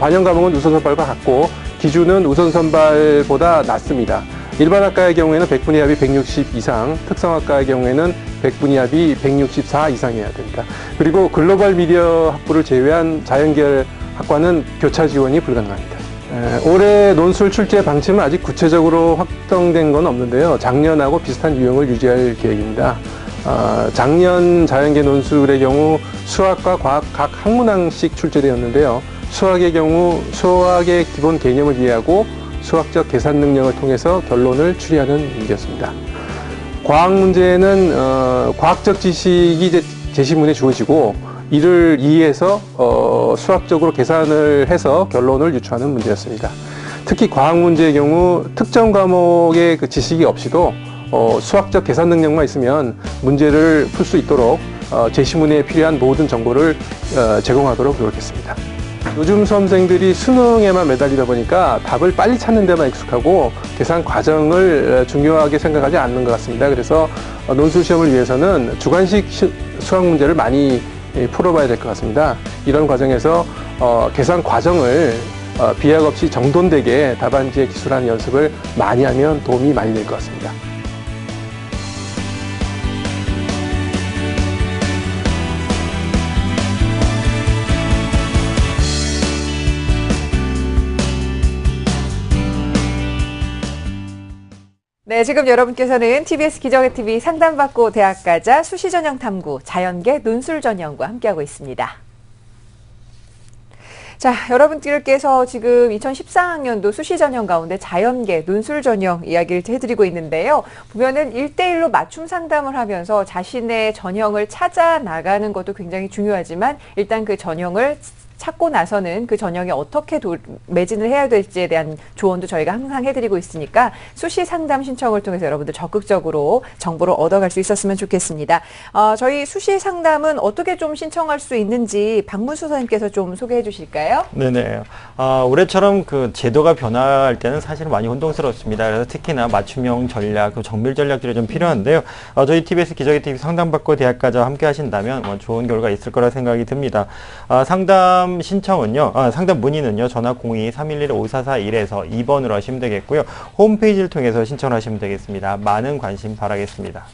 반영 과목은 우선 선발과 같고 기준은 우선 선발보다 낮습니다. 일반학과의 경우에는 백분위 합이 160 이상, 특성학과의 경우에는 백분위 합이 164 이상이어야 됩니다. 그리고 글로벌 미디어 학부를 제외한 자연계열 학과는 교차 지원이 불가능합니다. 올해 논술 출제 방침은 아직 구체적으로 확정된 건 없는데요. 작년하고 비슷한 유형을 유지할 계획입니다. 작년 자연계 논술의 경우 수학과 과학 각 학문항씩 출제되었는데요. 수학의 경우 수학의 기본 개념을 이해하고 수학적 계산 능력을 통해서 결론을 추리하는 문제였습니다. 과학 문제는 과학적 지식이 이제 제시문에 주어지고 이를 이해해서 수학적으로 계산을 해서 결론을 유추하는 문제였습니다. 특히 과학 문제의 경우 특정 과목의 그 지식이 없이도 수학적 계산 능력만 있으면 문제를 풀 수 있도록 제시문에 필요한 모든 정보를 제공하도록 노력했습니다. 요즘 수험생들이 수능에만 매달리다 보니까 답을 빨리 찾는 데만 익숙하고 계산 과정을 중요하게 생각하지 않는 것 같습니다. 그래서 논술 시험을 위해서는 주관식 수학 문제를 많이 풀어봐야 될 것 같습니다. 이런 과정에서 계산 과정을 비약 없이 정돈되게 답안지에 기술하는 연습을 많이 하면 도움이 많이 될 것 같습니다. 네, 지금 여러분께서는 TBS 기적의 TV 상담받고 대학 가자 수시 전형 탐구 자연계 논술 전형과 함께하고 있습니다. 자, 여러분들께서 지금 2014학년도 수시 전형 가운데 자연계 논술 전형 이야기를 해드리고 있는데요. 보면은 1대1로 맞춤 상담을 하면서 자신의 전형을 찾아 나가는 것도 굉장히 중요하지만 일단 그 전형을 찾고 나서는 그 전형에 어떻게 매진을 해야 될지에 대한 조언도 저희가 항상 해드리고 있으니까 수시 상담 신청을 통해서 여러분들 적극적으로 정보를 얻어갈 수 있었으면 좋겠습니다. 저희 수시 상담은 어떻게 좀 신청할 수 있는지 박문수 선생님께서 좀 소개해 주실까요? 네네. 올해처럼 그 제도가 변화할 때는 사실 많이 혼동스럽습니다. 그래서 특히나 맞춤형 전략, 정밀 전략들이 좀 필요한데요. 저희 TBS 기적의 TV 상담받고 대학가자와 함께 하신다면 좋은 결과 있을 거라 생각이 듭니다. 상담 신청은요, 상담 문의는요, 전화 02-311-5441에서 2번으로 하시면 되겠고요. 홈페이지를 통해서 신청하시면 되겠습니다. 많은 관심 바라겠습니다.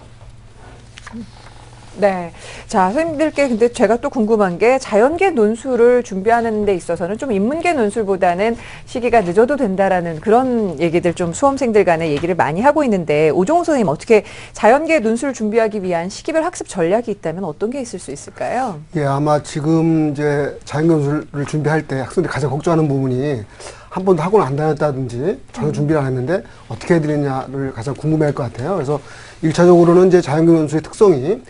네. 자, 선생님들께 근데 제가 또 궁금한 게 자연계 논술을 준비하는 데 있어서는 좀 인문계 논술보다는 시기가 늦어도 된다라는 그런 얘기들 좀 수험생들 간에 얘기를 많이 하고 있는데 오종호 선생님 어떻게 자연계 논술 준비하기 위한 시기별 학습 전략이 있다면 어떤 게 있을 수 있을까요? 예, 아마 지금 이제 자연계 논술을 준비할 때 학생들이 가장 걱정하는 부분이 한 번도 학원을 안 다녔다든지 전혀 준비를 안 했는데 어떻게 해야 되느냐를 가장 궁금해할 것 같아요. 그래서 1차적으로는 이제 자연계 논술의 특성이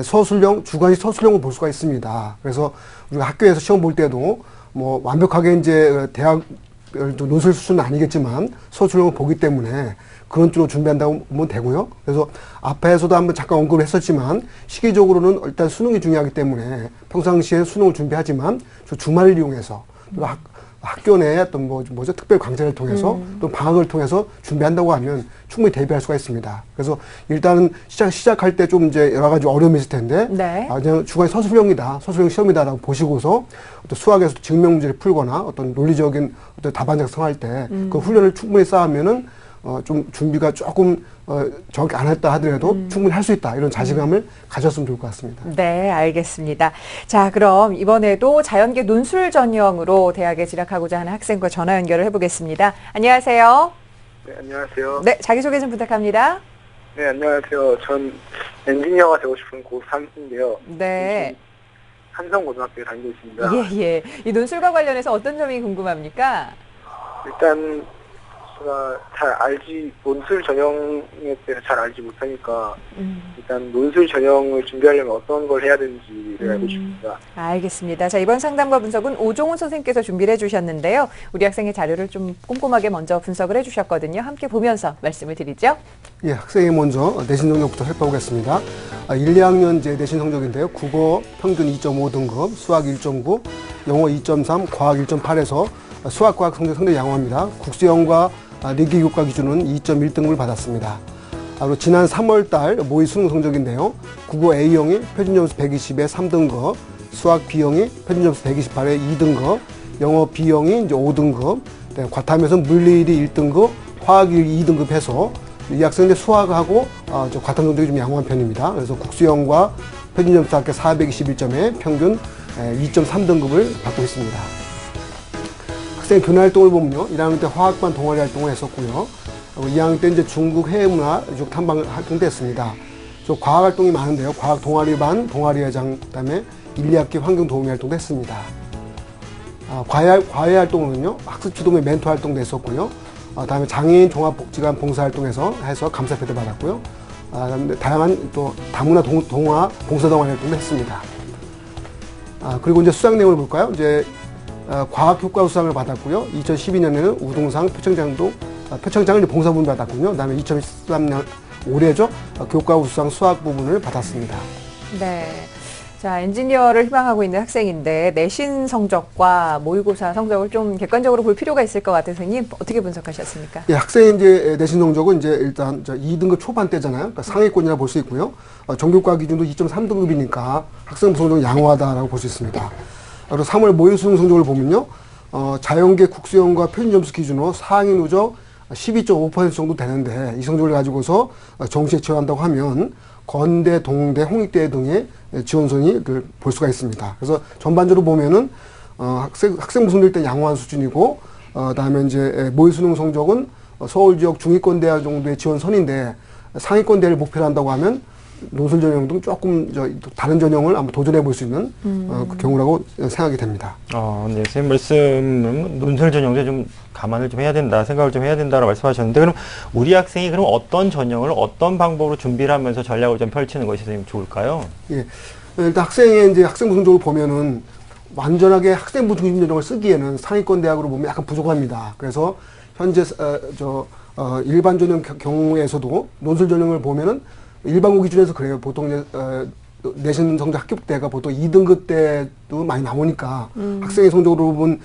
서술형, 주관식 서술형을 볼 수가 있습니다. 그래서 우리가 학교에서 시험 볼 때도 뭐 완벽하게 이제 대학 논술 수준은 아니겠지만 서술형을 보기 때문에 그런 쪽으로 준비한다고 보면 되고요. 그래서 앞에서도 한번 잠깐 언급을 했었지만 시기적으로는 일단 수능이 중요하기 때문에 평상시에 수능을 준비하지만 주말을 이용해서 학교 내에 어떤 뭐죠 특별 강좌를 통해서 또 방학을 통해서 준비한다고 하면 충분히 대비할 수가 있습니다. 그래서 일단은 시작할 때 좀 이제 여러 가지 어려움이 있을 텐데 네. 그냥 주관이 서술형이다, 서술형 시험이다라고 보시고서 어떤 수학에서 증명 문제를 풀거나 어떤 논리적인 어떤 답안 작성할 때 그 훈련을 충분히 쌓으면은 좀 준비가 조금 정확히 안 했다 하더라도 충분히 할 수 있다 이런 자신감을 가졌으면 좋을 것 같습니다. 네, 알겠습니다. 자, 그럼 이번에도 자연계 논술 전형으로 대학에 진학하고자 하는 학생과 전화 연결을 해보겠습니다. 안녕하세요. 네, 안녕하세요. 네, 자기소개 좀 부탁합니다. 네, 안녕하세요. 전 엔지니어가 되고 싶은 고3인데요. 네. 한성고등학교에 다니고 있습니다. 예. 이 논술과 관련해서 어떤 점이 궁금합니까? 일단 제가 논술 전형에 대해서 잘 알지 못하니까 일단 논술 전형을 준비하려면 어떤 걸 해야 되는지를 알고 싶습니다. 알겠습니다. 자, 이번 상담과 분석은 오종훈 선생님께서 준비를 해주셨는데요. 우리 학생의 자료를 좀 꼼꼼하게 먼저 분석을 해주셨거든요. 함께 보면서 말씀을 드리죠. 예, 학생이 먼저 내신 성적부터 살펴보겠습니다. 1, 2학년 제 내신 성적인데요. 국어 평균 2.5등급, 수학 1.9, 영어 2.3, 과학 1.8에서 수학, 과학 성적이 양호합니다. 국수영과 리기교과 기준은 2.1등급을 받았습니다. 그리고 지난 3월달 모의 수능 성적인데요. 국어 A형이 표준점수 120에 3등급, 수학 B형이 표준점수 128에 2등급, 영어 B형이 이제 5등급, 과탐에서 물리일이 1등급, 화학이 2등급 해서 이 학생들 수학하고 과탐 성적이 좀 양호한 편입니다. 그래서 국수영과 표준점수 합계 421점에 평균 2.3등급을 받고 있습니다. 학생 교내 활동을 보면요. 1학년 때 화학반 동아리 활동을 했었고요. 2학년 때 이제 중국 해외문화 쪽 탐방 활동도 했습니다. 과학 활동이 많은데요. 과학 동아리반, 동아리회장, 그다음에 1, 2학기 환경 도우미 활동도 했습니다. 과외 활동은요. 학습 지도의 멘토 활동도 했었고요. 다음에 장애인 종합복지관 봉사활동에서 해서 감사패도 받았고요. 그다음에 다양한 또 다문화 동화 봉사동아리 활동도 했습니다. 그리고 이제 수상 내용을 볼까요? 이제 과학 효과 수상을 받았고요. 2012년에는 우등상 표창장을 봉사부분 받았군요. 그다음에 2013년 올해죠. 교과 우수상 수학 부분을 받았습니다. 네. 자, 엔지니어를 희망하고 있는 학생인데 내신 성적과 모의고사 성적을 좀 객관적으로 볼 필요가 있을 것 같아서 선생님 어떻게 분석하셨습니까? 예, 학생의 이제 내신 성적은 이제 일단 2등급 초반대잖아요. 그러니까 상위권이라 볼 수 있고요. 전교과 기준도 2.3등급이니까 학생 성적이 양호하다라고 볼 수 있습니다. 그리고 3월 모의 수능 성적을 보면요. 자연계 국수형과 표준점수 기준으로 상위 누적 12.5% 정도 되는데 이 성적을 가지고서 정시에 지원한다고 하면 건대, 동대, 홍익대 등의 지원선이 볼 수가 있습니다. 그래서 전반적으로 보면은 학생 무슨들 때 양호한 수준이고 그다음에 이제 모의 수능 성적은 서울 지역 중위권 대학 정도의 지원선인데 상위권 대를 목표로 한다고 하면 논술 전형 등 조금 다른 전형을 한번 도전해 볼 수 있는 그 경우라고 생각이 됩니다. 네, 선생님 말씀은 논술 전형도 좀 감안을 좀 해야 된다, 생각을 좀 해야 된다라고 말씀하셨는데, 그럼 우리 학생이 그럼 어떤 전형을 어떤 방법으로 준비를 하면서 전략을 좀 펼치는 것이 선생님 좋을까요? 예, 일단 학생의 이제 학생부 성적을 보면은 완전하게 학생부 중심 전형을 쓰기에는 상위권 대학으로 보면 약간 부족합니다. 그래서 현재 일반 전형 경우에서도 논술 전형을 보면은 일반고 기준에서 그래요. 보통 내신 성적 합격대가 보통 2등급 대도 많이 나오니까 학생의 성적으로 보면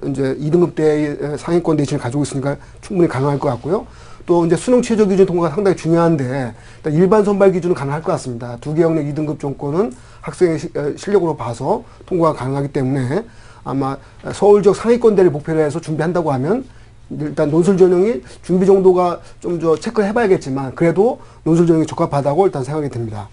이제 2등급 대의 상위권 내신을 가지고 있으니까 충분히 가능할 것 같고요. 또 이제 수능 최저 기준 통과가 상당히 중요한데 일반 선발 기준은 가능할 것 같습니다. 2개 영역 2등급 정권은 학생의 실력으로 봐서 통과가 가능하기 때문에 아마 서울 지역 상위권 대를 목표로 해서 준비한다고 하면 일단 논술 전형이 준비 정도가 좀 체크를 해봐야겠지만 그래도 논술 전형이 적합하다고 일단 생각이 듭니다.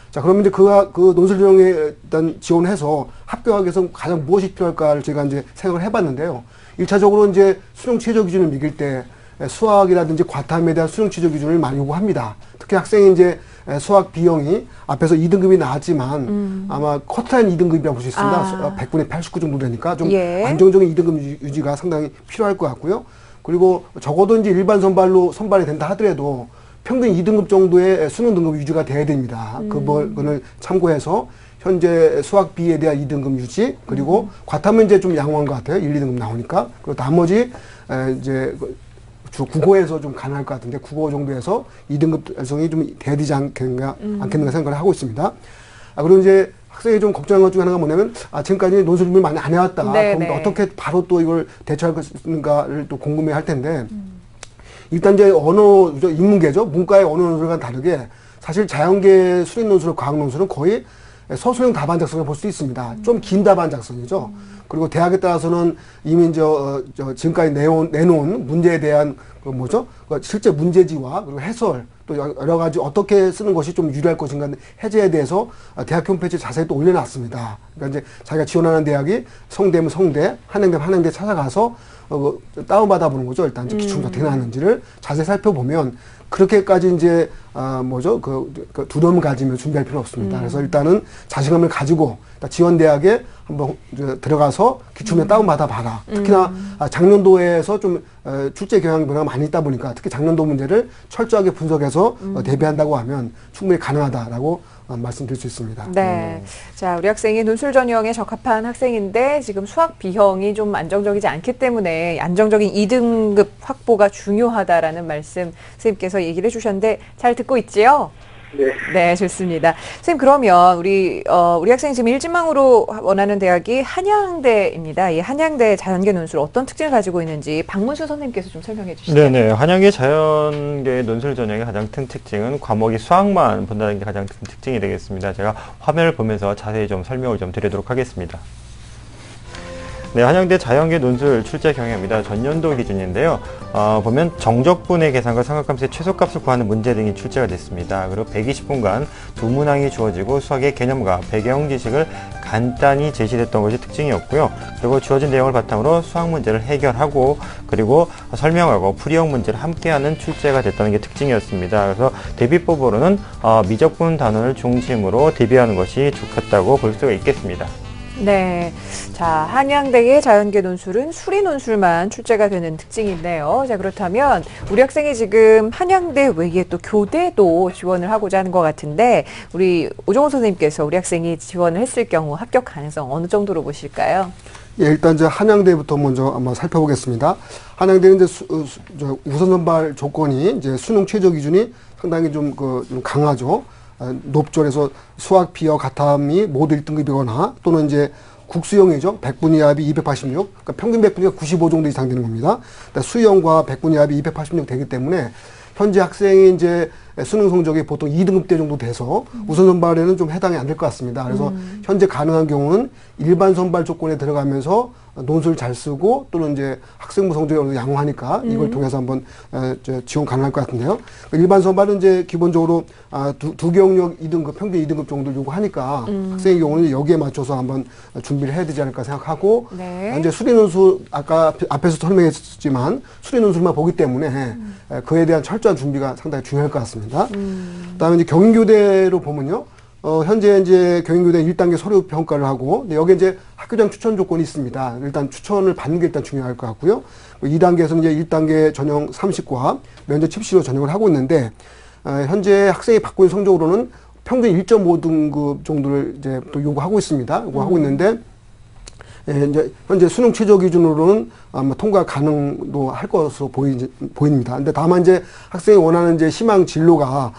자, 그러면 이제 그 논술 전형에 일단 지원해서 합격하기 위해서 가장 무엇이 필요할까를 제가 이제 생각을 해봤는데요. 1차적으로 이제 수능 최저 기준을 매길 때 수학이라든지 과탐에 대한 수능 최저 기준을 많이 요구합니다. 특히 학생이 이제 수학 B형이 앞에서 2등급이 나왔지만 아마 커트라인 2등급이라고 볼 수 있습니다. 100분의 89 정도 되니까 좀 안정적인 2등급 유지가 상당히 필요할 것 같고요. 그리고 적어도 이제 일반 선발로 선발이 된다 하더라도 평균 2등급 정도의 수능 등급 유지가 돼야 됩니다. 그걸 참고해서 현재 수학 B에 대한 2등급 유지, 그리고 과탐은 이제 좀 양호한 것 같아요. 1, 2등급 나오니까. 그리고 나머지 이제 주 국어에서 좀 가능할 것 같은데 국어 정도에서 2등급 달성이 좀 돼야 되지 않겠는가 생각을 하고 있습니다. 그리고 이제 학생이 좀 걱정하는 것 중에 하나가 뭐냐면 지금까지 논술 준비를 많이 안 해왔다. 그럼 어떻게 바로 또 이걸 대처할 것인가를 또 궁금해 할 텐데 일단 이제 언어 인문계죠. 문과의 언어 논술과는 다르게 사실 자연계 수능 논술, 과학 논술은 거의 서술형 답안 작성을 볼 수 있습니다. 좀 긴 답안 작성이죠. 그리고 대학에 따라서는 이미 지금까지 내놓은 문제에 대한 실제 문제지와 그리고 해설 또 여러 가지 어떻게 쓰는 것이 좀 유리할 것인가 해제에 대해서 대학 홈페이지에 자세히 또 올려놨습니다. 그러니까 이제 자기가 지원하는 대학이 성대면 성대, 한양대면 한양대 찾아가서 다운받아 보는 거죠. 일단 기출이 어떻게 나왔는지를 자세히 살펴보면 그렇게까지 이제 두려움을 가지며 준비할 필요 없습니다. 그래서 일단은 자신감을 가지고 지원 대학에 한번 들어가서 기출면 다운받아 봐라. 특히나 작년도에서 좀 출제 경향 변화가 많이 있다 보니까 특히 작년도 문제를 철저하게 분석해서 대비한다고 하면 충분히 가능하다라고 말씀드릴 수 있습니다. 네. 자, 우리 학생이 논술 전형에 적합한 학생인데 지금 수학 B형이 좀 안정적이지 않기 때문에 안정적인 2등급 확보가 중요하다라는 말씀 선생님께서 얘기를 해주셨는데 잘 듣고 있지요? 네. 네, 좋습니다. 선생님, 그러면 우리 학생이 지금 1지망으로 원하는 대학이 한양대입니다. 이 한양대 자연계 논술 어떤 특징을 가지고 있는지 박문수 선생님께서 좀 설명해 주시죠. 네네. 한양계 자연계 논술 전형의 가장 큰 특징은 과목이 수학만 본다는 게 가장 큰 특징이 되겠습니다. 제가 화면을 보면서 자세히 좀 설명을 좀 드리도록 하겠습니다. 네, 한양대 자연계 논술 출제 경향입니다. 전년도 기준인데요. 보면 정적분의 계산과 삼각함수의 최소값을 구하는 문제 등이 출제가 됐습니다. 그리고 120분간 두 문항이 주어지고 수학의 개념과 배경 지식을 간단히 제시됐던 것이 특징이었고요. 그리고 주어진 내용을 바탕으로 수학 문제를 해결하고 그리고 설명하고 풀이형 문제를 함께하는 출제가 됐다는 게 특징이었습니다. 그래서 대비법으로는 미적분 단원을 중심으로 대비하는 것이 좋겠다고 볼 수가 있겠습니다. 네. 자, 한양대의 자연계 논술은 수리 논술만 출제가 되는 특징이 있네요. 자, 그렇다면 우리 학생이 지금 한양대 외에 또 교대도 지원을 하고자 하는 것 같은데 우리 오종호 선생님께서 우리 학생이 지원을 했을 경우 합격 가능성 어느 정도로 보실까요? 예, 일단 이제 한양대부터 먼저 한번 살펴보겠습니다. 한양대는 이제 우선 선발 조건이 이제 수능 최저 기준이 상당히 좀 강하죠. 높죠. 그래서 수학 B와 과탐이 모두 1등급이거나 또는 이제 국수형이죠. 100분 이하비 286. 그러니까 평균 100분위가 95 정도 이상 되는 겁니다. 수형과 100분 이하비 286 되기 때문에 현재 학생이 이제 수능 성적이 보통 2등급대 정도 돼서 우선 선발에는 좀 해당이 안 될 것 같습니다. 그래서 현재 가능한 경우는 일반 선발 조건에 들어가면서 논술을 잘 쓰고 또는 이제 학생부 성적이 어느 정도 양호하니까 이걸 통해서 한번 지원 가능할 것 같은데요. 일반 선발은 이제 기본적으로 두 경력 2등급, 평균 2등급 정도를 요구하니까 학생의 경우는 여기에 맞춰서 한번 준비를 해야 되지 않을까 생각하고 네. 이제 수리 논술 아까 앞에서 설명했지만 수리 논술만 보기 때문에 그에 대한 철저한 준비가 상당히 중요할 것 같습니다. 그다음에 이제 경인교대로 보면요. 현재 이제 경인교대 1단계 서류 평가를 하고, 여기에 이제 학교장 추천 조건이 있습니다. 일단 추천을 받는 게 일단 중요할 것 같고요. 2단계에서는 이제 1단계 전형 30과 면접 70로 전형을 하고 있는데, 현재 학생이 받고 있는 성적으로는 평균 1.5등급 정도를 이제 또 요구하고 있습니다. 요구하고 있는데, 이제 현재 수능 최저 기준으로는 아마 통과 가능도 할 것으로 보입니다. 근데 다만 이제 학생이 원하는 이제 희망 진로가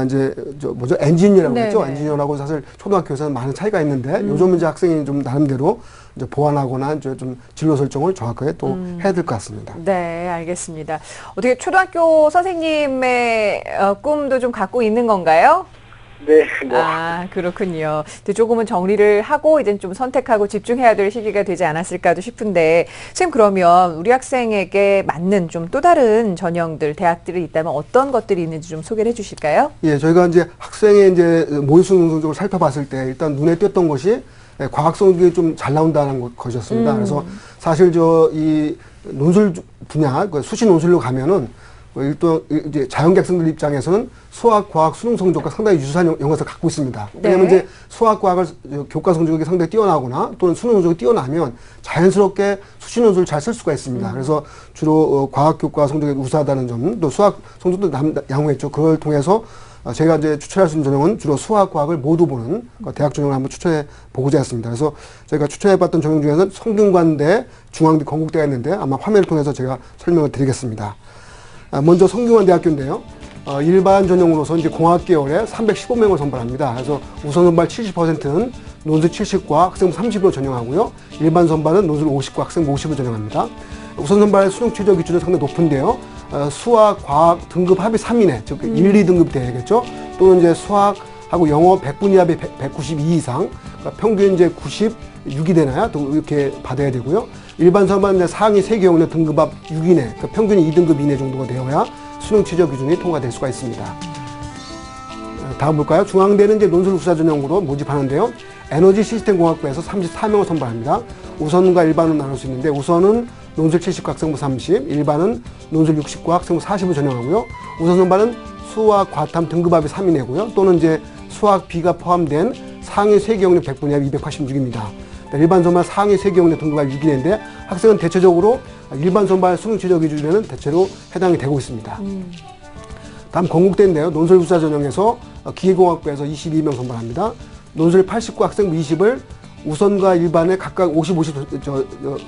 이제 엔지니어라고 했죠. 엔지니어라고 사실 초등학교에서는 많은 차이가 있는데 요즘은 이제 학생이 좀 나름대로 이제 보완하거나 이제 좀 진로 설정을 정확하게 또 해야 될 것 같습니다. 네, 알겠습니다. 어떻게 초등학교 선생님의 꿈도 좀 갖고 있는 건가요? 네, 그렇군요. 조금은 정리를 하고 이제 좀 선택하고 집중해야 될 시기가 되지 않았을까도 싶은데, 선생님 그러면 우리 학생에게 맞는 좀 또 다른 전형들, 대학들이 있다면 어떤 것들이 있는지 좀 소개를 해주실까요? 예, 저희가 이제 학생의 이제 모의 수능 성적을 살펴봤을 때 일단 눈에 띄었던 것이 과학 성적이 좀 잘 나온다는 것이었습니다. 그래서 사실 이 논술 분야, 수시 논술로 가면은 일단 이제 자연계 학생들 입장에서는 수학, 과학, 수능 성적과 상당히 유사한 영역을 갖고 있습니다. 왜냐하면 이제 수학, 과학을 교과 성적이 상당히 뛰어나거나 또는 수능 성적이 뛰어나면 자연스럽게 수시 논술을 잘 쓸 수가 있습니다. 그래서 주로 과학, 교과 성적이 우수하다는 점, 또 수학 성적도 양호했죠. 그걸 통해서 제가 이제 추천할 수 있는 전형은 주로 수학, 과학을 모두 보는 대학 전형을 한번 추천해 보고자 했습니다. 그래서 저희가 추천해봤던 전형 중에서는 성균관대, 중앙대, 건국대가 있는데 아마 화면을 통해서 제가 설명을 드리겠습니다. 먼저 성균관대학교인데요. 일반 전형으로서 이제 공학 계열에 315명을 선발합니다. 그래서 우선 선발 70%는 논술 70과 학생부 30으로 전형하고요. 일반 선발은 논술 50과 학생부 50으로 전형합니다. 우선 선발 수능 최저 기준은 상당히 높은데요. 수학, 과학 등급 합이 3 이내, 즉 1, 2등급 돼야겠죠. 또는 이제 수학하고 영어 100분 이하에 192 이상, 그러니까 평균 이제 96이 되나요? 또 이렇게 받아야 되고요. 일반 선발 상위 3개 영역 등급 합 6 이내, 그러니까 평균이 2등급 이내 정도가 되어야 수능 최저 기준이 통과될 수가 있습니다. 다음 볼까요? 중앙대는 이제 논술 우수자 전형으로 모집하는데요. 에너지 시스템 공학부에서 34명을 선발합니다. 우선과 일반으로 나눌 수 있는데, 우선은 논술 70과 학생부 30, 일반은 논술 60과 학생부 40을 전형하고요. 우선 선발은 수학, 과탐 등급합이 3 이내고요. 또는 이제 수학 B가 포함된 상위 3개 영역 100분 이하 286입니다. 일반 선발 상위 3개 영역 등급합 6 이내인데, 학생은 대체적으로 일반 선발 수능 최저 기준에는 대체로 해당이 되고 있습니다. 다음 건국대인데요. 논술 우수자 전형에서 기계공학부에서 22명 선발합니다. 논술 80과 학생부 20을 우선과 일반에 각각 50, 50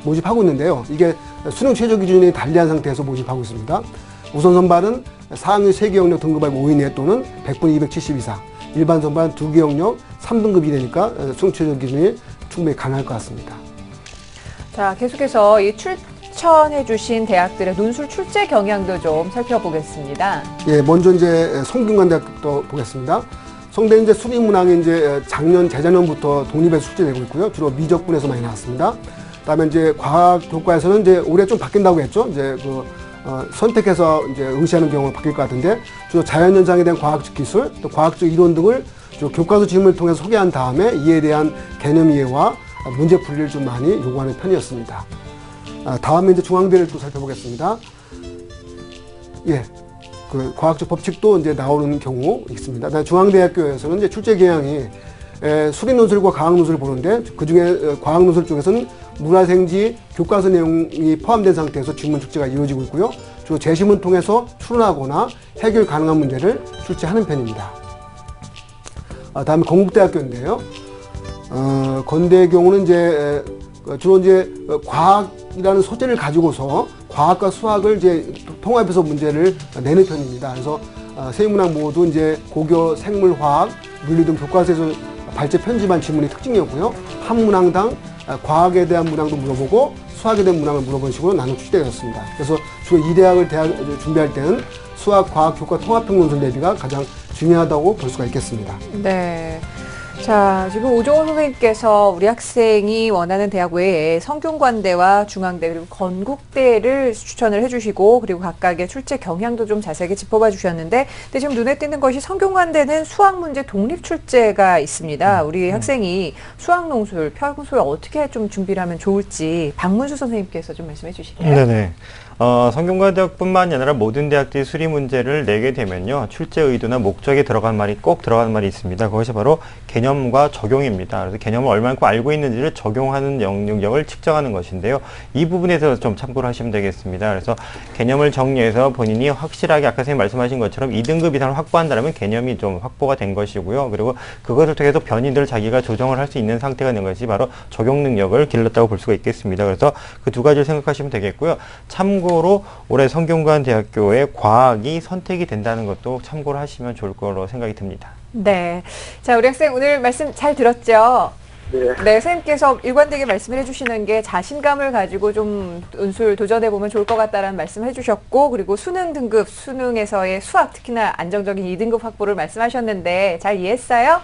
모집하고 있는데요. 이게 수능 최저 기준이 달리한 상태에서 모집하고 있습니다. 우선 선발은 상위 3개 영역 등급합 5 이내 또는 100분 270 이상, 일반 선발은 2개 영역 3등급 이내니까 수능 최저 기준이 충분히 가능할 것 같습니다. 자, 계속해서 이 추천해 주신 대학들의 논술 출제 경향도 좀 살펴보겠습니다. 예, 먼저 이제 성균관대학도 보겠습니다. 성대는 이제 수리문항이 이제 작년, 재작년부터 독립해서 출제되고 있고요. 주로 미적분에서 많이 나왔습니다. 그다음에 이제 과학 교과에서는 이제 올해 좀 바뀐다고 했죠. 이제 선택해서 이제 응시하는 경우가 바뀔 것 같은데, 주로 자연현상에 대한 과학적 기술, 또 과학적 이론 등을 주로 교과서 질문을 통해서 소개한 다음에 이에 대한 개념 이해와 문제 풀이를 좀 많이 요구하는 편이었습니다. 다음에 이제 중앙대를 또 살펴보겠습니다. 예. 과학적 법칙도 이제 나오는 경우 있습니다. 중앙대학교에서는 이제 출제 경향이 수리 논술과 과학 논술을 보는데, 그 중에 과학 논술 쪽에서는 문화생지 교과서 내용이 포함된 상태에서 질문 출제가 이루어지고 있고요. 주로 재심을 통해서 추론하거나 해결 가능한 문제를 출제하는 편입니다. 다음에 건국대학교인데요. 건대의 경우는 이제 주로 이제 과학이라는 소재를 가지고서 과학과 수학을 이제 통합해서 문제를 내는 편입니다. 그래서 세 문항 모두 이제 고교, 생물화학, 물리 등 교과서에서 발제 편집한 질문이 특징이었고요. 한 문항당 과학에 대한 문항도 물어보고 수학에 대한 문항을 물어보는 식으로 나눠 출제되었습니다. 그래서 주로 이 대학을 준비할 때는 수학, 과학, 교과 통합형 논술 대비가 가장 중요하다고 볼 수가 있겠습니다. 네. 자, 지금 오종훈 선생님께서 우리 학생이 원하는 대학 외에 성균관대와 중앙대 그리고 건국대를 추천을 해주시고 그리고 각각의 출제 경향도 좀 자세하게 짚어봐 주셨는데 근데 지금 눈에 띄는 것이 성균관대는 수학 문제 독립 출제가 있습니다. 우리 학생이 수학 논술 평소에 어떻게 좀 준비를 하면 좋을지 박문수 선생님께서 좀 말씀해 주실까요? 네네. 성균관대학뿐만이 아니라 모든 대학들이 수리 문제를 내게 되면요. 출제 의도나 목적에 들어간 말이 꼭 들어가는 말이 있습니다. 그것이 바로 개념과 적용입니다. 그래서 개념을 얼마만큼 알고 있는지를 적용하는 능력을 측정하는 것인데요. 이 부분에서 좀 참고를 하시면 되겠습니다. 그래서 개념을 정리해서 본인이 확실하게 아까 선생님 말씀하신 것처럼 2등급 이상을 확보한다면 개념이 좀 확보가 된 것이고요. 그리고 그것을 통해서 변이를 자기가 조정을 할 수 있는 상태가 된 것이 바로 적용 능력을 길렀다고 볼 수가 있겠습니다. 그래서 그 두 가지를 생각하시면 되겠고요. 참고로 올해 성균관대학교의 과학이 선택이 된다는 것도 참고를 하시면 좋을 거로 생각이 듭니다. 네. 자, 우리 학생 오늘 말씀 잘 들었죠? 네. 네, 선생님께서 일관되게 말씀을 해주시는 게 자신감을 가지고 좀 논술 도전해보면 좋을 것 같다라는 말씀 해주셨고 그리고 수능 등급, 수능에서의 수학 특히나 안정적인 2등급 확보를 말씀하셨는데 잘 이해했어요?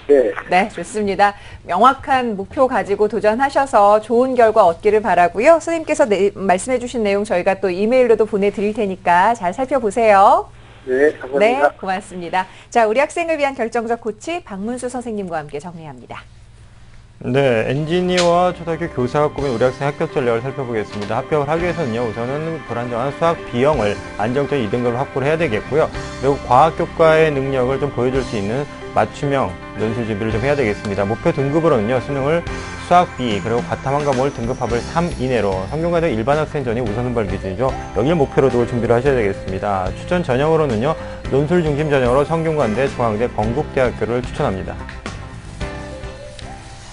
네. 네, 좋습니다. 명확한 목표 가지고 도전하셔서 좋은 결과 얻기를 바라고요. 선생님께서 말씀해 주신 내용 저희가 또 이메일로도 보내드릴 테니까 잘 살펴보세요. 네, 감사합니다. 네, 고맙습니다. 자, 우리 학생을 위한 결정적 코치 박문수 선생님과 함께 정리합니다. 네, 엔지니어와 초등학교 교사가 꾸민 우리 학생 합격 전략을 살펴보겠습니다. 합격을 하기 위해서는요, 우선은 불안정한 수학 B형을 안정적인 2등급을 확보를 해야 되겠고요. 그리고 과학 교과의 능력을 좀 보여줄 수 있는 맞춤형 논술 준비를 좀 해야 되겠습니다. 목표 등급으로는요, 수능을 수학 B, 그리고 과탐한 과목을 등급합을 3 이내로, 성균관대 일반 학생 전이 우선 선발 기준이죠. 여기를 목표로 두고 준비를 하셔야 되겠습니다. 추천 전형으로는요, 논술 중심 전형으로 성균관대, 중앙대, 건국대학교를 추천합니다.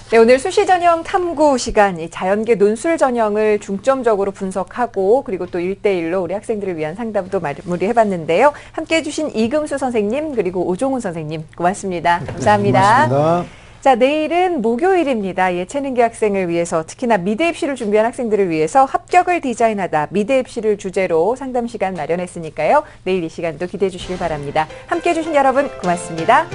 네, 오늘 수시 전형 탐구 시간, 이 자연계 논술 전형을 중점적으로 분석하고 그리고 또 1대1로 우리 학생들을 위한 상담도 마무리해봤는데요. 함께 해주신 이금수 선생님 그리고 오종훈 선생님 고맙습니다. 감사합니다. 고맙습니다. 자, 내일은 목요일입니다. 예체능계 학생을 위해서 특히나 미대 입시를 준비한 학생들을 위해서 합격을 디자인하다 미대 입시를 주제로 상담 시간 마련했으니까요. 내일 이 시간도 기대해 주시길 바랍니다. 함께 해주신 여러분 고맙습니다.